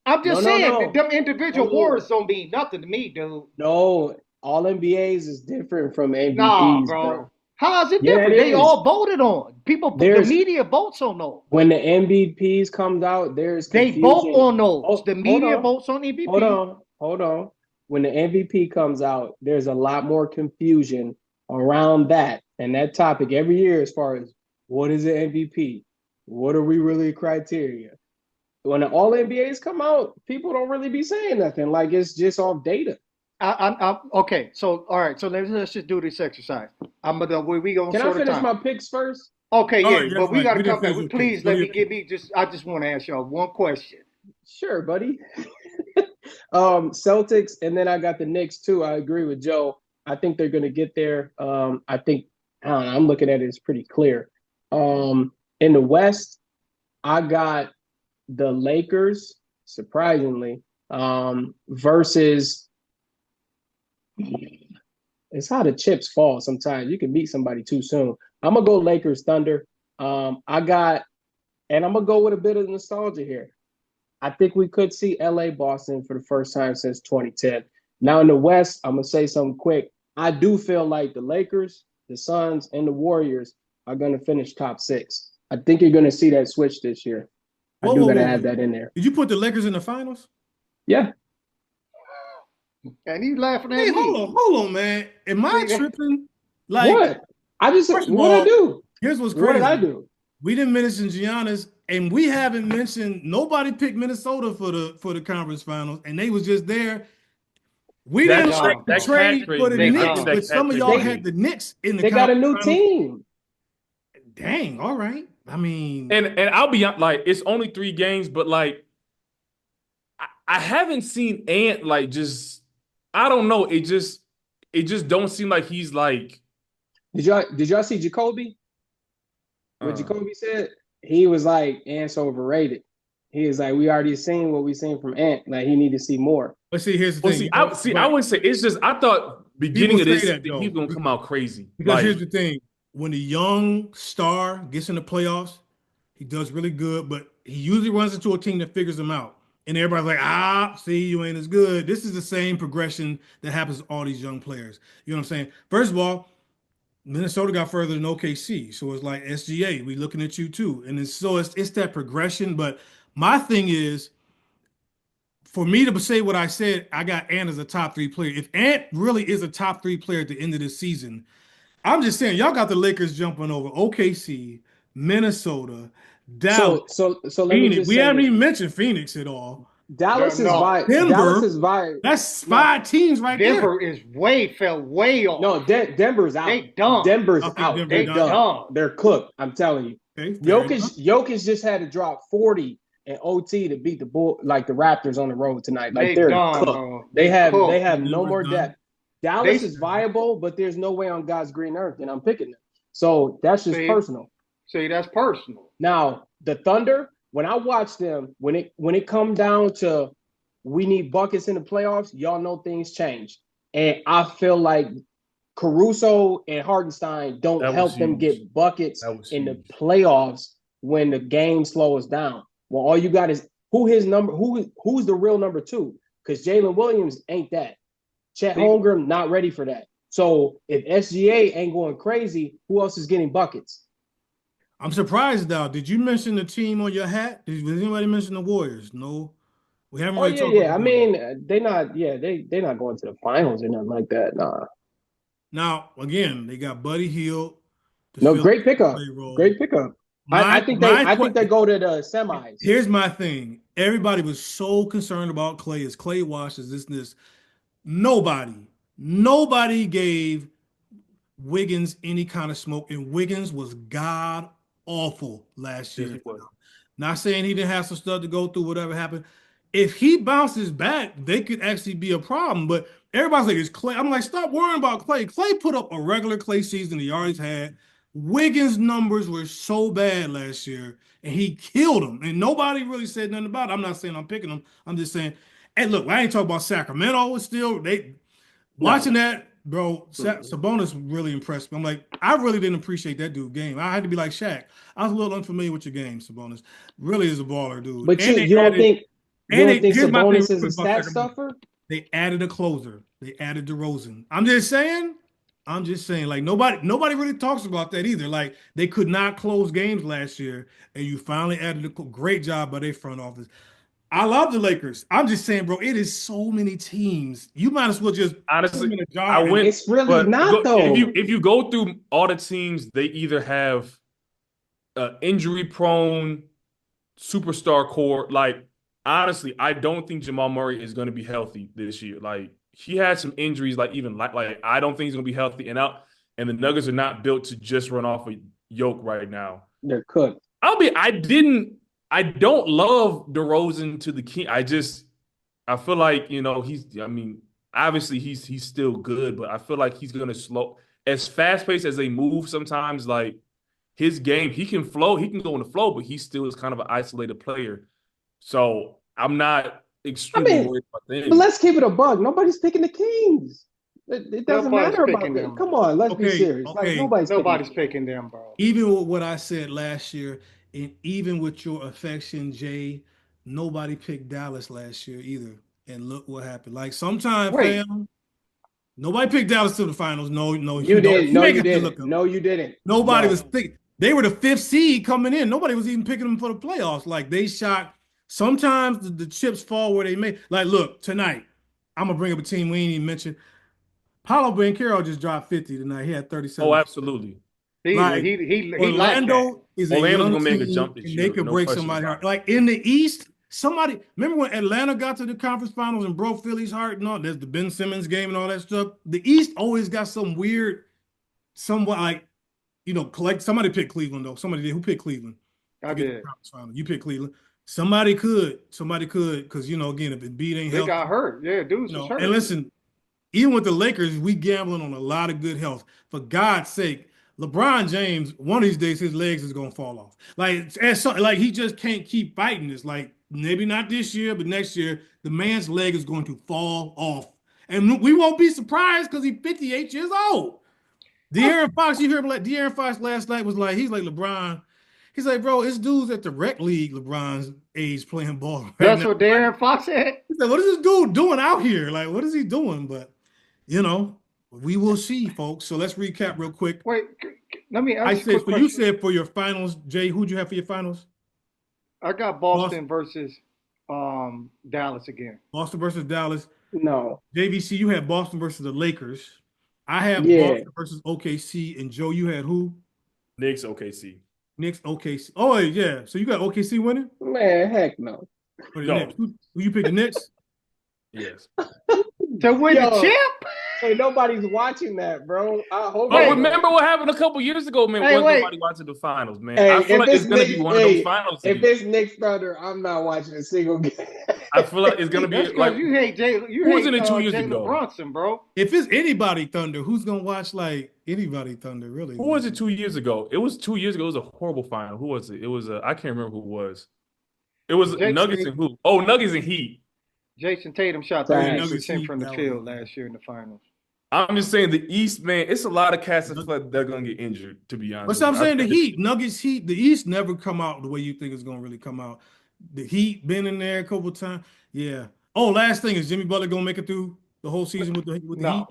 I'm just No, saying no. that them individual No. awards don't mean nothing to me, dude. No, All NBAs is different from MVPs, Nah, bro. How is it Yeah, different? it They is. all voted on. People, the media votes on those. When the MVPs comes out, there's They confusion. vote on those. Oh, The hold media on. votes on MVP. Hold on. When the MVP comes out, there's a lot more confusion around that and that topic every year as far as what is an MVP? What are we really criteria? When the All NBAs come out, people don't really be saying nothing. Like it's just off data. Okay. So all right. So let's just do this exercise. We gonna Can I sort of finish time. my picks first? Okay, All yeah, right, but we right. got to We come didn't back. finish your Please picks. let What me do you- give me just. I just want to ask y'all one question. Sure, buddy. Celtics, and then I got the Knicks too. I agree with Joe. I think they're going to get there. I think I don't know, I'm looking at it as pretty clear. In the West, I got the Lakers, surprisingly, versus. It's how the chips fall. Sometimes you can beat somebody too soon. I'm gonna go Lakers Thunder. And I'm gonna go with a bit of nostalgia here. I think we could see LA Boston for the first time since 2010. Now in the West, I'm gonna say something quick. I do feel like the Lakers, the Suns, and the Warriors are gonna finish top 6. I think you're gonna see that switch this year. I do gotta add that in there. Did you put the Lakers in the finals? Yeah. And you laughing at Hey, me? hold on, man. Am I tripping? Like, What? I just first of what I all, do? here's what's crazy. What did I do? We didn't mention Giannis, and we haven't mentioned nobody picked Minnesota for the conference finals, and they was just there. We That- didn't like the that trade catchphrase for the makes Knicks, sense. but some of y'all They- had the Knicks in the They got a new conference finals. team. Dang, all right. I mean, And I'll be like, it's only 3 games, but like, I haven't seen Ant like just. I don't know. It just don't seem like he's like. Did y'all see Jacoby? what Jacoby said, he was like, Ant's overrated. He was like, we already seen what we seen from Ant. Like he need to see more. But see, here's the Well, thing. I wouldn't say it's just I thought People beginning of say this that season though, he's gonna come out crazy. because Like here's the thing: when the young star gets in the playoffs, he does really good, but he usually runs into a team that figures him out. And everybody's like, see, you ain't as good. This is the same progression that happens to all these young players. You know what I'm saying? First of all, Minnesota got further than OKC. So it's like SGA, we looking at you too. And it's that progression. But my thing is, for me to say what I said, I got Ant as a top 3 player. If Ant really is a top 3 player at the end of the season, I'm just saying, y'all got the Lakers jumping over OKC, Minnesota, Dallas, So let me Phoenix. just We say haven't this. even mentioned Phoenix at all. Dallas is No. Denver. vi. That's No, 5 teams right Denver is fell way off. no, Denver's out. They done. Denver's Okay, out. Denver They're done. done. They're cooked. I'm telling you. there. Okay, fair enough. Jokic just had to drop 40 in OT to beat the Raptors on the road tonight. Like They they're done, cooked. bro. They have cooked. no more Denver's done. depth. Dallas They- is viable, but there's no way on God's green earth, and I'm picking them. So that's just personal. See, that's personal. Now the Thunder, when I watch them, when it come down to we need buckets in the playoffs, y'all know things change, and I feel like Caruso and Hartenstein don't That was help them huge. get buckets That was in the huge. playoffs when the game slows down. Well, all you got is who's the real number 2? Because Jalen Williams ain't that. Chet Holmgren not ready for that. So if SGA ain't going crazy, who else is getting buckets? I'm surprised now. Did you mention the team on your hat? Did anybody mention the Warriors? No. We haven't Oh really talked yeah. about I the mean, Warriors. they're not going to the finals or nothing like that. Nah. Now, again, they got Buddy Hield to No, fill great the pickup. role. Great pickup. I think they go to the semis. Here's my thing. Everybody was so concerned about Clay. Is Clay washes this and this? Nobody gave Wiggins any kind of smoke, and Wiggins was god awful last Yes, year. he was. Not saying he didn't have some stuff to go through, whatever happened. If he bounces back, they could actually be a problem. But everybody's like, it's Clay. I'm like, stop worrying about Clay. Clay put up a regular Clay season he always had. Wiggins' numbers were so bad last year, and he killed them. And nobody really said nothing about it. I'm not saying I'm picking them. I'm just saying, and look, I ain't talking about Sacramento. It's still watching that, bro. Sabonis really impressed me. I'm like, I really didn't appreciate that dude game. I had to be like Shaq. I was a little unfamiliar with your game, Sabonis. Really is a baller, dude. But And you don't think here's my thing Sabonis is a about stat Sacramento. stuffer? They added a closer. They added DeRozan. I'm just saying. Like nobody really talks about that either. Like they could not close games last year, and you finally added a great job by their front office. I love the Lakers. I'm just saying, bro, it is so many teams. You might as well just put them Honestly, in a jar. I went. It's really but not though. If you go through all the teams, they either have injury prone superstar core. Like honestly, I don't think Jamal Murray is going to be healthy this year. Like he had some injuries. Like I don't think he's going to be healthy. And the Nuggets are not built to just run off a yoke right now. They're cooked. I don't love DeRozan to the king. I feel like, obviously he's still good, but I feel like he's going to slow as fast paced as they move sometimes. Like his game, he can flow, he can go in the flow, but he still is kind of an isolated player. So I'm not extremely worried about them. But let's keep it a bug. Nobody's picking the Kings. It doesn't Nobody's matter about picking them. them. Come on, let's be Okay, serious. okay. Like Nobody's picking them, bro. Even with what I said last year, and even with your affection, Jay, nobody picked Dallas last year either. And look what happened. Like sometimes, Wait. fam, nobody picked Dallas to the finals. No, You didn't. No, you didn't. No, you didn't. Nobody was thinking. They were the 5th seed coming in. Nobody was even picking them for the playoffs. Like they shot. Sometimes the chips fall where they may. Like, look, tonight, I'm gonna bring up a team we ain't even mentioned. Paulo Banchero just dropped 50 tonight. He had 37. Oh, absolutely. He Orlando is a Orlando's young gonna make a team, jump this and year, they could no break question somebody's about heart. it. Like in the East, somebody remember when Atlanta got to the conference finals and broke Philly's heart and all. There's the Ben Simmons game and all that stuff. The East always got some weird, somewhat like, collect. Somebody picked Cleveland though. Somebody did. Who picked Cleveland? I did. You picked Cleveland. Somebody could, because again, if Embiid ain't They healthy, got hurt. Yeah, dudes was hurt. and listen, even with the Lakers, we gambling on a lot of good health. For God's sake, LeBron James, one of these days, his legs is gonna fall off. Like he just can't keep fighting this. Like maybe not this year, but next year, the man's leg is going to fall off, and we won't be surprised because he's 58 years old. De'Aaron Fox, you heard like De'Aaron Fox last night was like, he's like LeBron. He's like, bro, it's dudes at the rec league, LeBron's age playing ball. Right That's now. what De'Aaron Fox said. He said, what is this dude doing out here? Like, what is he doing? But you know, we will see, folks. So let's recap real quick. Wait, let me ask I you a said, quick for question. you said for your finals, Jay, who'd you have for your finals? I got Boston versus Dallas again. Boston versus Dallas. No. JVC, you had Boston versus the Lakers. I have Yeah. Boston versus OKC. And Joe, you had who? Knicks, OKC. Knicks, OKC. Oh, yeah. So you got OKC winning? Man, heck no. Or the No. Knicks? Who you pick the Knicks? Yes. To win Yo. the chip? Hey, nobody's watching that, bro. I hope. But they- remember what happened a couple years ago, man. Hey, Wasn't wait. nobody watching the finals, man. Hey, I feel if like it's it's gonna be Knicks- one of hey, those finals. If again. it's Knicks Thunder, I'm not watching a single game. I feel like it's gonna be That's like because you hate Jay. You Who was hate in it 2 years Jalen ago? Brunson, bro. If it's anybody Thunder, who's gonna watch like anybody Thunder? Really? who was it 2 years ago? It was 2 years ago. It was a horrible final. Who was it? It was I can't remember who it was. It was Jason Nuggets Tatum. and who? Oh, Nuggets and Heat. Jason Tatum shot Right. 38% from the That field was- last year in the finals. I'm just saying the East, man. It's a lot of cats that feel like they're gonna get injured. To be honest, But I'm with you. saying the think- Heat, Nuggets, Heat, the East never come out the way you think it's gonna really come out. The Heat been in there a couple times. Yeah. Oh, last thing is Jimmy Butler gonna make it through the whole season with the Heat? No.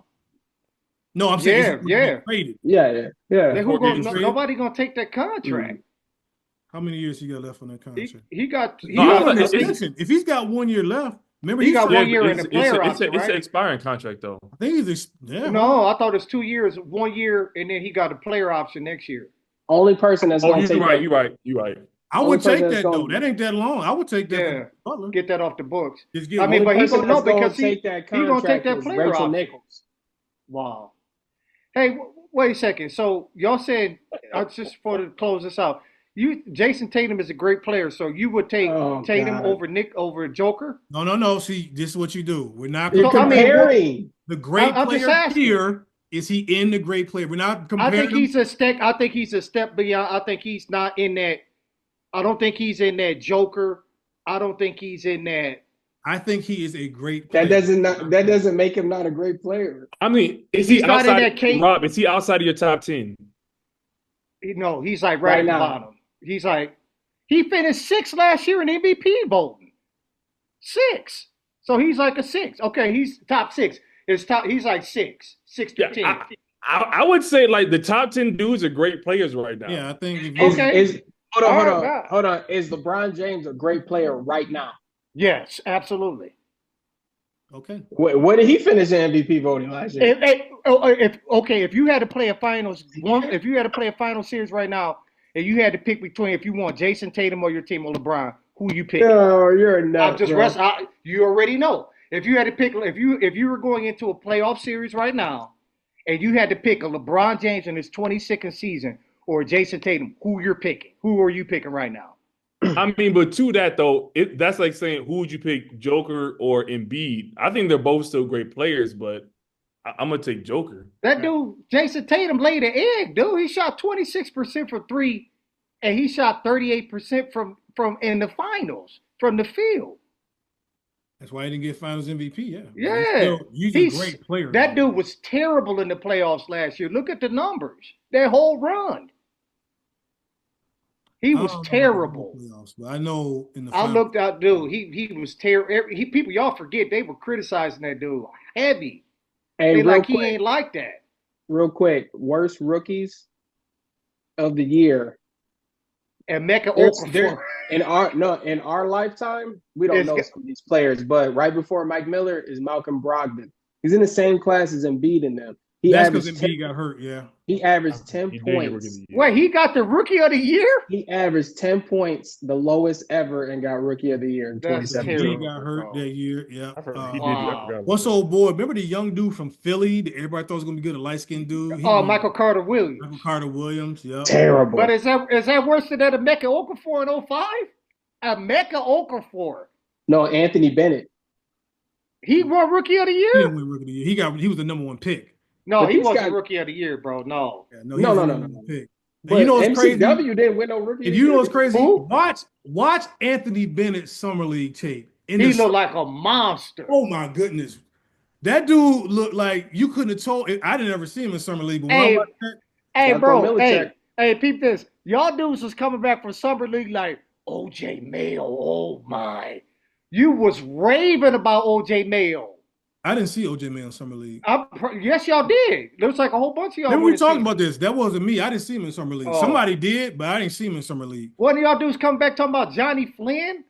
No, I'm saying Yeah, he's gonna yeah. get traded. yeah. They who Before gonna, getting traded? nobody gonna take that contract. How many years he got left on that contract? He got he No, I got, feel like An it's- extension. If he's got 1 year left, remember He he got signed- 1 year in it's, the player option, it's right? an expiring contract though. I think he's yeah. No, I thought it's 2 years, 1 year, and then he got a player option next year. Only person that's Oh, gonna take you're right. that. You're right. You're right. I Only would take person that that's though. gonna- That ain't that long. I would take that. Yeah. for Butler. Get that off the books. Just get I mean, one- but he person gonna know that's gonna because take that he gonna take contract that is player Rachel option. Nichols. Wow. Hey, wait a second. So y'all said just for to close this out, Jason Tatum is a great player, so you would take Oh, Tatum God. over Joker? No. See, this is what you do. We're not You're So, I mean, comparing. the great I'm just player asking. here. Is he in the great player? We're not I comparing. think him. he's a step. I think he's a step beyond. I think he's not in that. I don't think he's in that Joker. I don't think he's in that. I think he is a great player. That doesn't make him not a great player. I mean, is He's he not in outside? that case. Rob, is he outside of your top 10? No, he's like Right right at the now. bottom. He's like he finished sixth last year in MVP voting. 6. So he's like a 6. Okay, he's top 6. He's like 6 to Yeah, 10. I would say like the top 10 dudes are great players right now. Yeah, I think if you, Okay. Hold on. Is LeBron James a great player right now? Yes, absolutely. okay. What did he finish in MVP voting last year? If you had to play a finals if you had to play a final series right now, and you had to pick between if you want Jason Tatum or your team or LeBron, who you pick? Oh, you're a nut. I'm just bro. you already know. If you had to pick, if you were going into a playoff series right now, and you had to pick a LeBron James in his 22nd season or Jason Tatum, who you're picking? Who are you picking right now? I mean, but to that though, that's like saying who would you pick, Joker or Embiid? I think they're both still great players, but I'm gonna take Joker. That dude, Jason Tatum, laid an egg, dude. He shot 26% from 3, and he shot 38% from in the finals from the field. That's why he didn't get Finals MVP. Yeah. Yeah. He's a great player. That dude was terrible in the playoffs last year. Look at the numbers. That whole run. He was terrible. But I know in the I looked out, dude. He was terrible. People, y'all forget they were criticizing that dude heavy. Hey, They real like quick, he ain't like that. real quick. Worst rookies of the year. And Mecca There's- Okafor. In our lifetime, we don't It's know got- some of these players, but right before Mike Miller is Malcolm Brogdon. He's in the same class as Embiid in them. that's because Embiid got hurt. Yeah. He averaged 10 He did get rookie of points. the year. Wait, he got the rookie of the year? He averaged 10 points, the lowest ever, and got rookie of the year in That's 2017. Embiid got hurt that year. Yeah. I forgot. Uh, He did. Wow. I forgot. What's old boy? Remember the young dude from Philly that everybody thought was gonna be good, a light skinned dude? Michael Carter Williams. Michael Carter Williams. Yeah. Terrible. But is that worse than that of Mecca Okafor in 05? A Mecca Okafor. No, Anthony Bennett. He won rookie of the He year? didn't win rookie of the year. He was the number 1 pick. No, But he these wasn't guys, Rookie of the Year, bro. No. Yeah, no, he no, was no, the no, number no, one no. pick. And you But know what's crazy? MCW didn't win no rookie If of you the know year. what's crazy, Who? watch Anthony Bennett's summer league tape. He looked like a monster. Oh my goodness, that dude looked like you couldn't have told. I didn't ever see him in summer league, but when I Hey, watched that, hey, Darko bro. Milicic. Hey, peep this. Y'all dudes was coming back from summer league like OJ Mayo. Oh my, you was raving about OJ Mayo. I didn't see OJ Mayo in summer league. Yes, y'all did. Looks like a whole bunch of y'all. Remember we didn't talked see about this? That wasn't me. I didn't see him in summer league. Oh. Somebody did, but I didn't see him in summer league. One of y'all dudes come back talking about Johnny Flynn.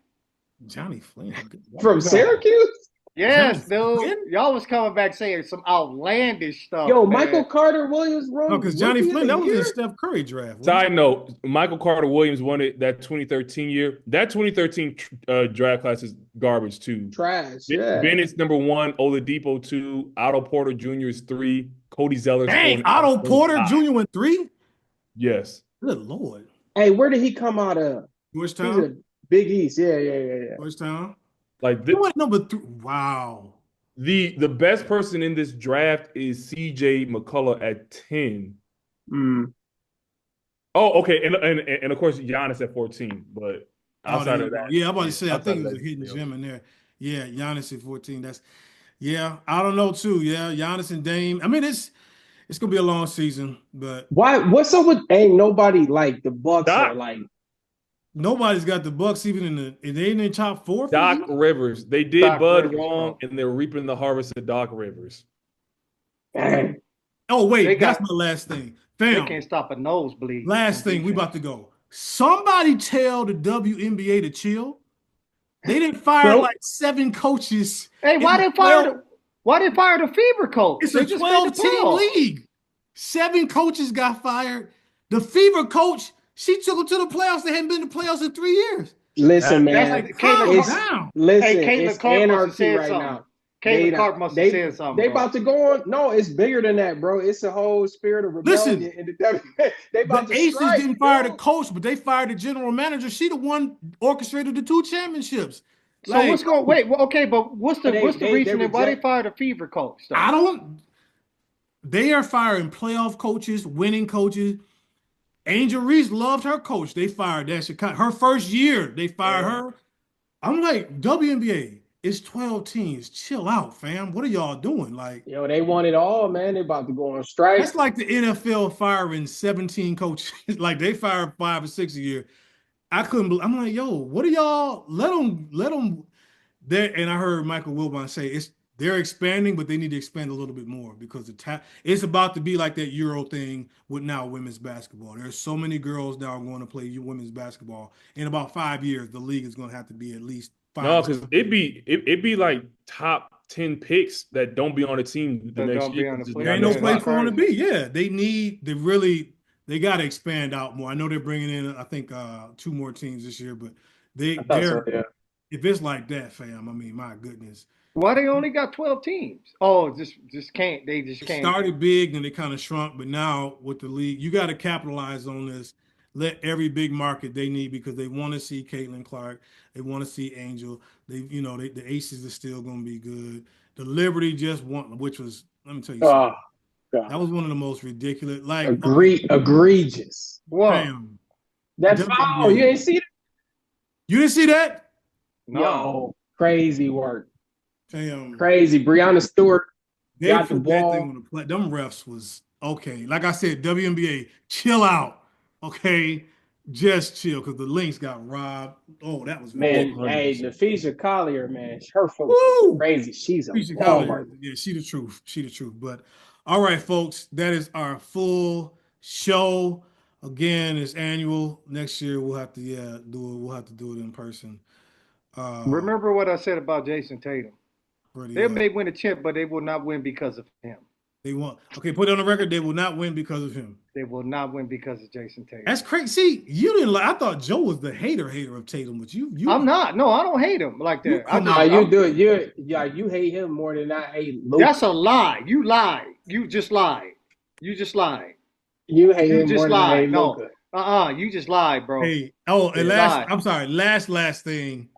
Johnny Flynn From Syracuse? Yes, Johnny dude. Flynn? Y'all was coming back saying some outlandish stuff. Yo, man. Michael Carter Williams won. No, because Johnny Rookie of Flynn, the that was in Year? Steph Curry draft. Side note, Michael Carter Williams won it that 2013 year. That 2013 draft class is garbage too. Trash. Yeah. Bennett's number 1, Oladipo 2, Otto Porter Jr. is 3, Cody Zeller's 4. Dang, Otto Porter Jr. went 3? Yes. Good Lord. Hey, where did he come out of? He's Georgetown? a Big East. Yeah. Georgetown? Like He went number 3. Wow. the best person in this draft is CJ McCullough at 10. Mm. Oh, okay. And of course Giannis at 14, but outside of that. Yeah, I'm about to say, I outside think of it was a that, hidden you know. gem in there. Yeah, Giannis at 14. I don't know too. Yeah, Giannis and Dame. I mean, it's gonna be a long season, but Why? What's up with ain't nobody like the Bucks Doc. or like nobody's got the Bucks even in the top 4 for the Doc year? Rivers. They did Doc Bud Rivers, wrong, bro. and they're reaping the harvest of Doc Rivers. dang. Oh, wait, They that's got- my last thing. They Fam, can't stop a nosebleed. last thing, we about to go. Somebody tell the WNBA to chill. They didn't fire Nope. like 7 coaches. Hey, why in they fire the Fever coach? It's They a just made the 12-team playoffs. league. 7 coaches got fired. The Fever coach, she took them to the playoffs. They hadn't been to the playoffs in 3 years. Listen, That's man. like Caitlin It's, down. listen, Hey, Caitlin it's Clark must have anarchy said right something. now. Caitlin Clark must have said something. They bro. about to go on. No, it's bigger than that, bro. It's a whole spirit of rebellion Listen, in the WNBA. They about The to Aces strike. didn't fire bro. the coach, but they fired the general manager. She the one orchestrated the 2 championships. So what's going? Wait, well, okay, but what's the They- what's the they- reason they why they reject- fired a Fever coach? Though? I don't. They are firing playoff coaches, winning coaches. Angel Reese loved her coach. They fired that Chicago. Her first year, they fired her. I'm like, WNBA, it's 12 teams. Chill out, fam. What are y'all doing? Like, Yo, they want it all, man. They about to go on strike. that's like the NFL firing 17 coaches. Like they fire 5 or 6 a year. I couldn't believe. I'm like, yo, what are y'all? Let them. There, and I heard Michael Wilbon say they're expanding, but they need to expand a little bit more because it's about to be like that Euro thing with now women's basketball. There's so many girls now going to play women's basketball. In about 5 years, the league is going to have to be at least 5. No, because it'd be like top 10 picks that don't be on the team the That next don't be year. on the Just play. There ain't not no Yeah, place that's for them to be. crazy. Yeah, they got to expand out more. I know they're bringing in, I think, 2 more teams this year, but I thought so, yeah. if it's like that, fam, I mean, my goodness. Why they only got 12 teams? Oh, just can't. They just It can't. started big, then they kind of shrunk, but now with the league, you got to capitalize on this. Let every big market they need because they want to see Caitlin Clark, they want to see Angel. The Aces are still going to be good. The Liberty just won, which was, let me tell you something. God. That was one of the most ridiculous, like Egregious. What? Bam. That WNBA. foul, you ain't see that? You didn't see that? No. Yo, crazy work. Damn. Crazy. Breonna Stewart They got the put that ball. thing on the play. Them refs was okay. Like I said, WNBA, chill out. Okay. Just chill because the Lynx got robbed. Oh, that was Man, 100%. hey, Nafisa Collier, man, her foot Woo! was crazy. She's a Appreciate baller. Colin. Yeah, she the truth. She the truth. But all right, folks, that is our full show. Again, it's annual. Next year we'll have to do it. We'll have to do it in person. Remember what I said about Jason Tatum? They may win a chip, but they will not win because of him. They won't. Okay, put it on the record. They will not win because of him. They will not win because of Jason Tatum. That's crazy. See, you didn't like. I thought Joe was the hater of Tatum, but you. I'm not. No, I don't hate him like that. You hate him more than I hate Luke. That's a lie. You lied. You just lied. You just lied. You hate You him just more than I lied. hate No. Luka. You just lied, bro. Hey, and You last. lied. I'm sorry. Last thing.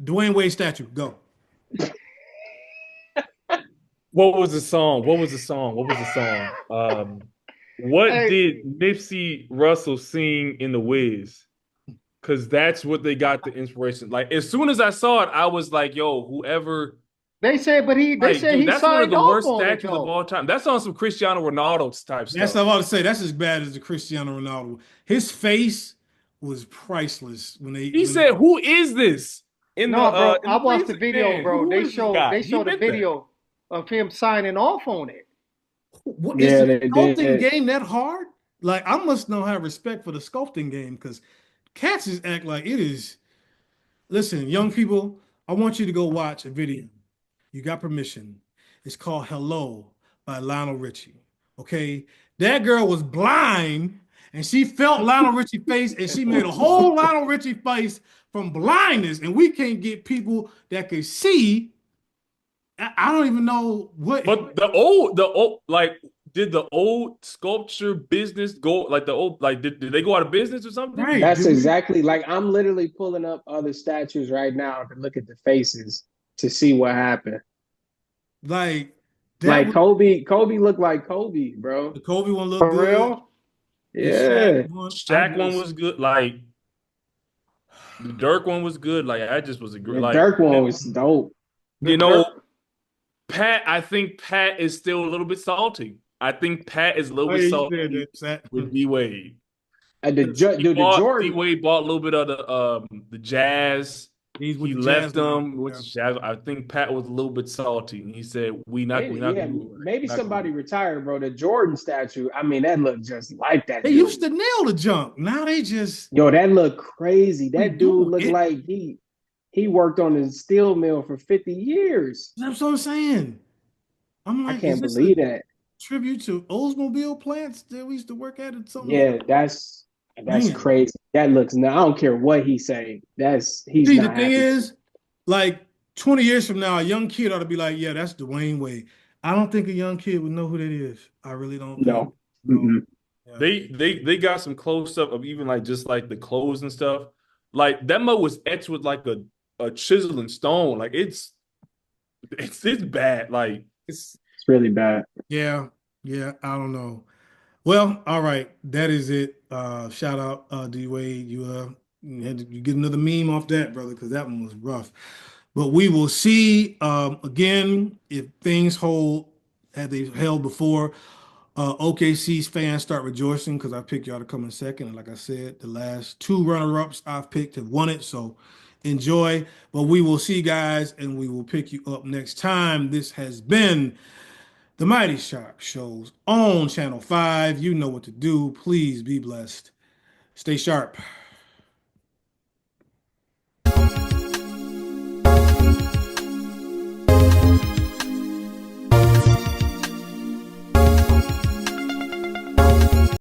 Dwayne Wade statue. Go. What was the song? What was the song? What was the song? What Hey, did Nipsey Russell sing in The Wiz? Because that's what they got the inspiration. Like as soon as I saw it, I was like, "Yo, whoever." they Like, said dude, he that's one of signed the off worst on it statues of though. all time. That's on some Cristiano Ronaldo type That's stuff. what I want to say. That's as bad as the Cristiano Ronaldo. His face was priceless He said, "Who is this No, bro, in I the watched the place?" Like, video, man, bro. who is this They guy? He showed a meant that. video of him signing off on it. what is Yeah, the they sculpting did. game that hard? Like I must not have respect for the sculpting game because cats just act like it is. Listen, young people, I want you to go watch a video. You got permission. It's called Hello by Lionel Richie. Okay. That girl was blind and she felt Lionel Richie's face and she made a whole Lionel Richie face from blindness. And we can't get people that can see. I don't even know what. But the old, like, did the old sculpture business go like the old, like, did they go out of business or something? Right. That's Did we exactly like I'm literally pulling up other statues right now to look at the faces to see what happened. like that Like was Kobe looked like Kobe, bro. the Kobe one looked For good. real? The Shaq Yeah. one, I Shaq one just was good. Like the Dirk one was good. Like I just was a great The like Dirk one was dope. The you know, Dirk. Pat. I think Pat is still a little bit salty. I think Pat is a little oh bit yeah, you said salty that Shaq. with D Wade. Dude, the D Jordan. Wade bought a little bit of the Jazz. He's with He the Jazz left now. them, went Yeah. to Jazz. I think Pat was a little bit salty. And he said, we not Yeah, gonna do it right. maybe We're not gonna do somebody it." retired, bro. The Jordan statue. I mean, that looked just like They that used dude. to nail the junk. Now they just Yo, that looked crazy. That dude redo looked it. like he worked on the steel mill for 50 years. That's what I'm saying. I'm I like, is can't this a believe that. tribute to Oldsmobile plants that we used to work at something like Yeah, that? that's Man. crazy. That looks now. I don't care what he say. He's See, the not thing happy. is, like 20 years from now, a young kid ought to be like, yeah, that's Dwayne Wade. I don't think a young kid would know who that is. I really don't think. No. No. Mm-mm. Yeah. They got some close up of even like just like the clothes and stuff. Like that mug was etched with like a chiseling stone. Like it's bad. Like it's It's really bad. Yeah. Yeah. I don't know. Well, all right. That is it. Shout out D Wade. You had to you get another meme off that, brother, because that one was rough. But we will see again if things hold as they held before. OKC's fans start rejoicing because I picked y'all to come in second. And like I said, the last two runner-ups I've picked have won it. So enjoy. But we will see, guys, and we will pick you up next time. This has been the Mighty Sharp Shows on Channel 5. You know what to do. Please be blessed. Stay sharp.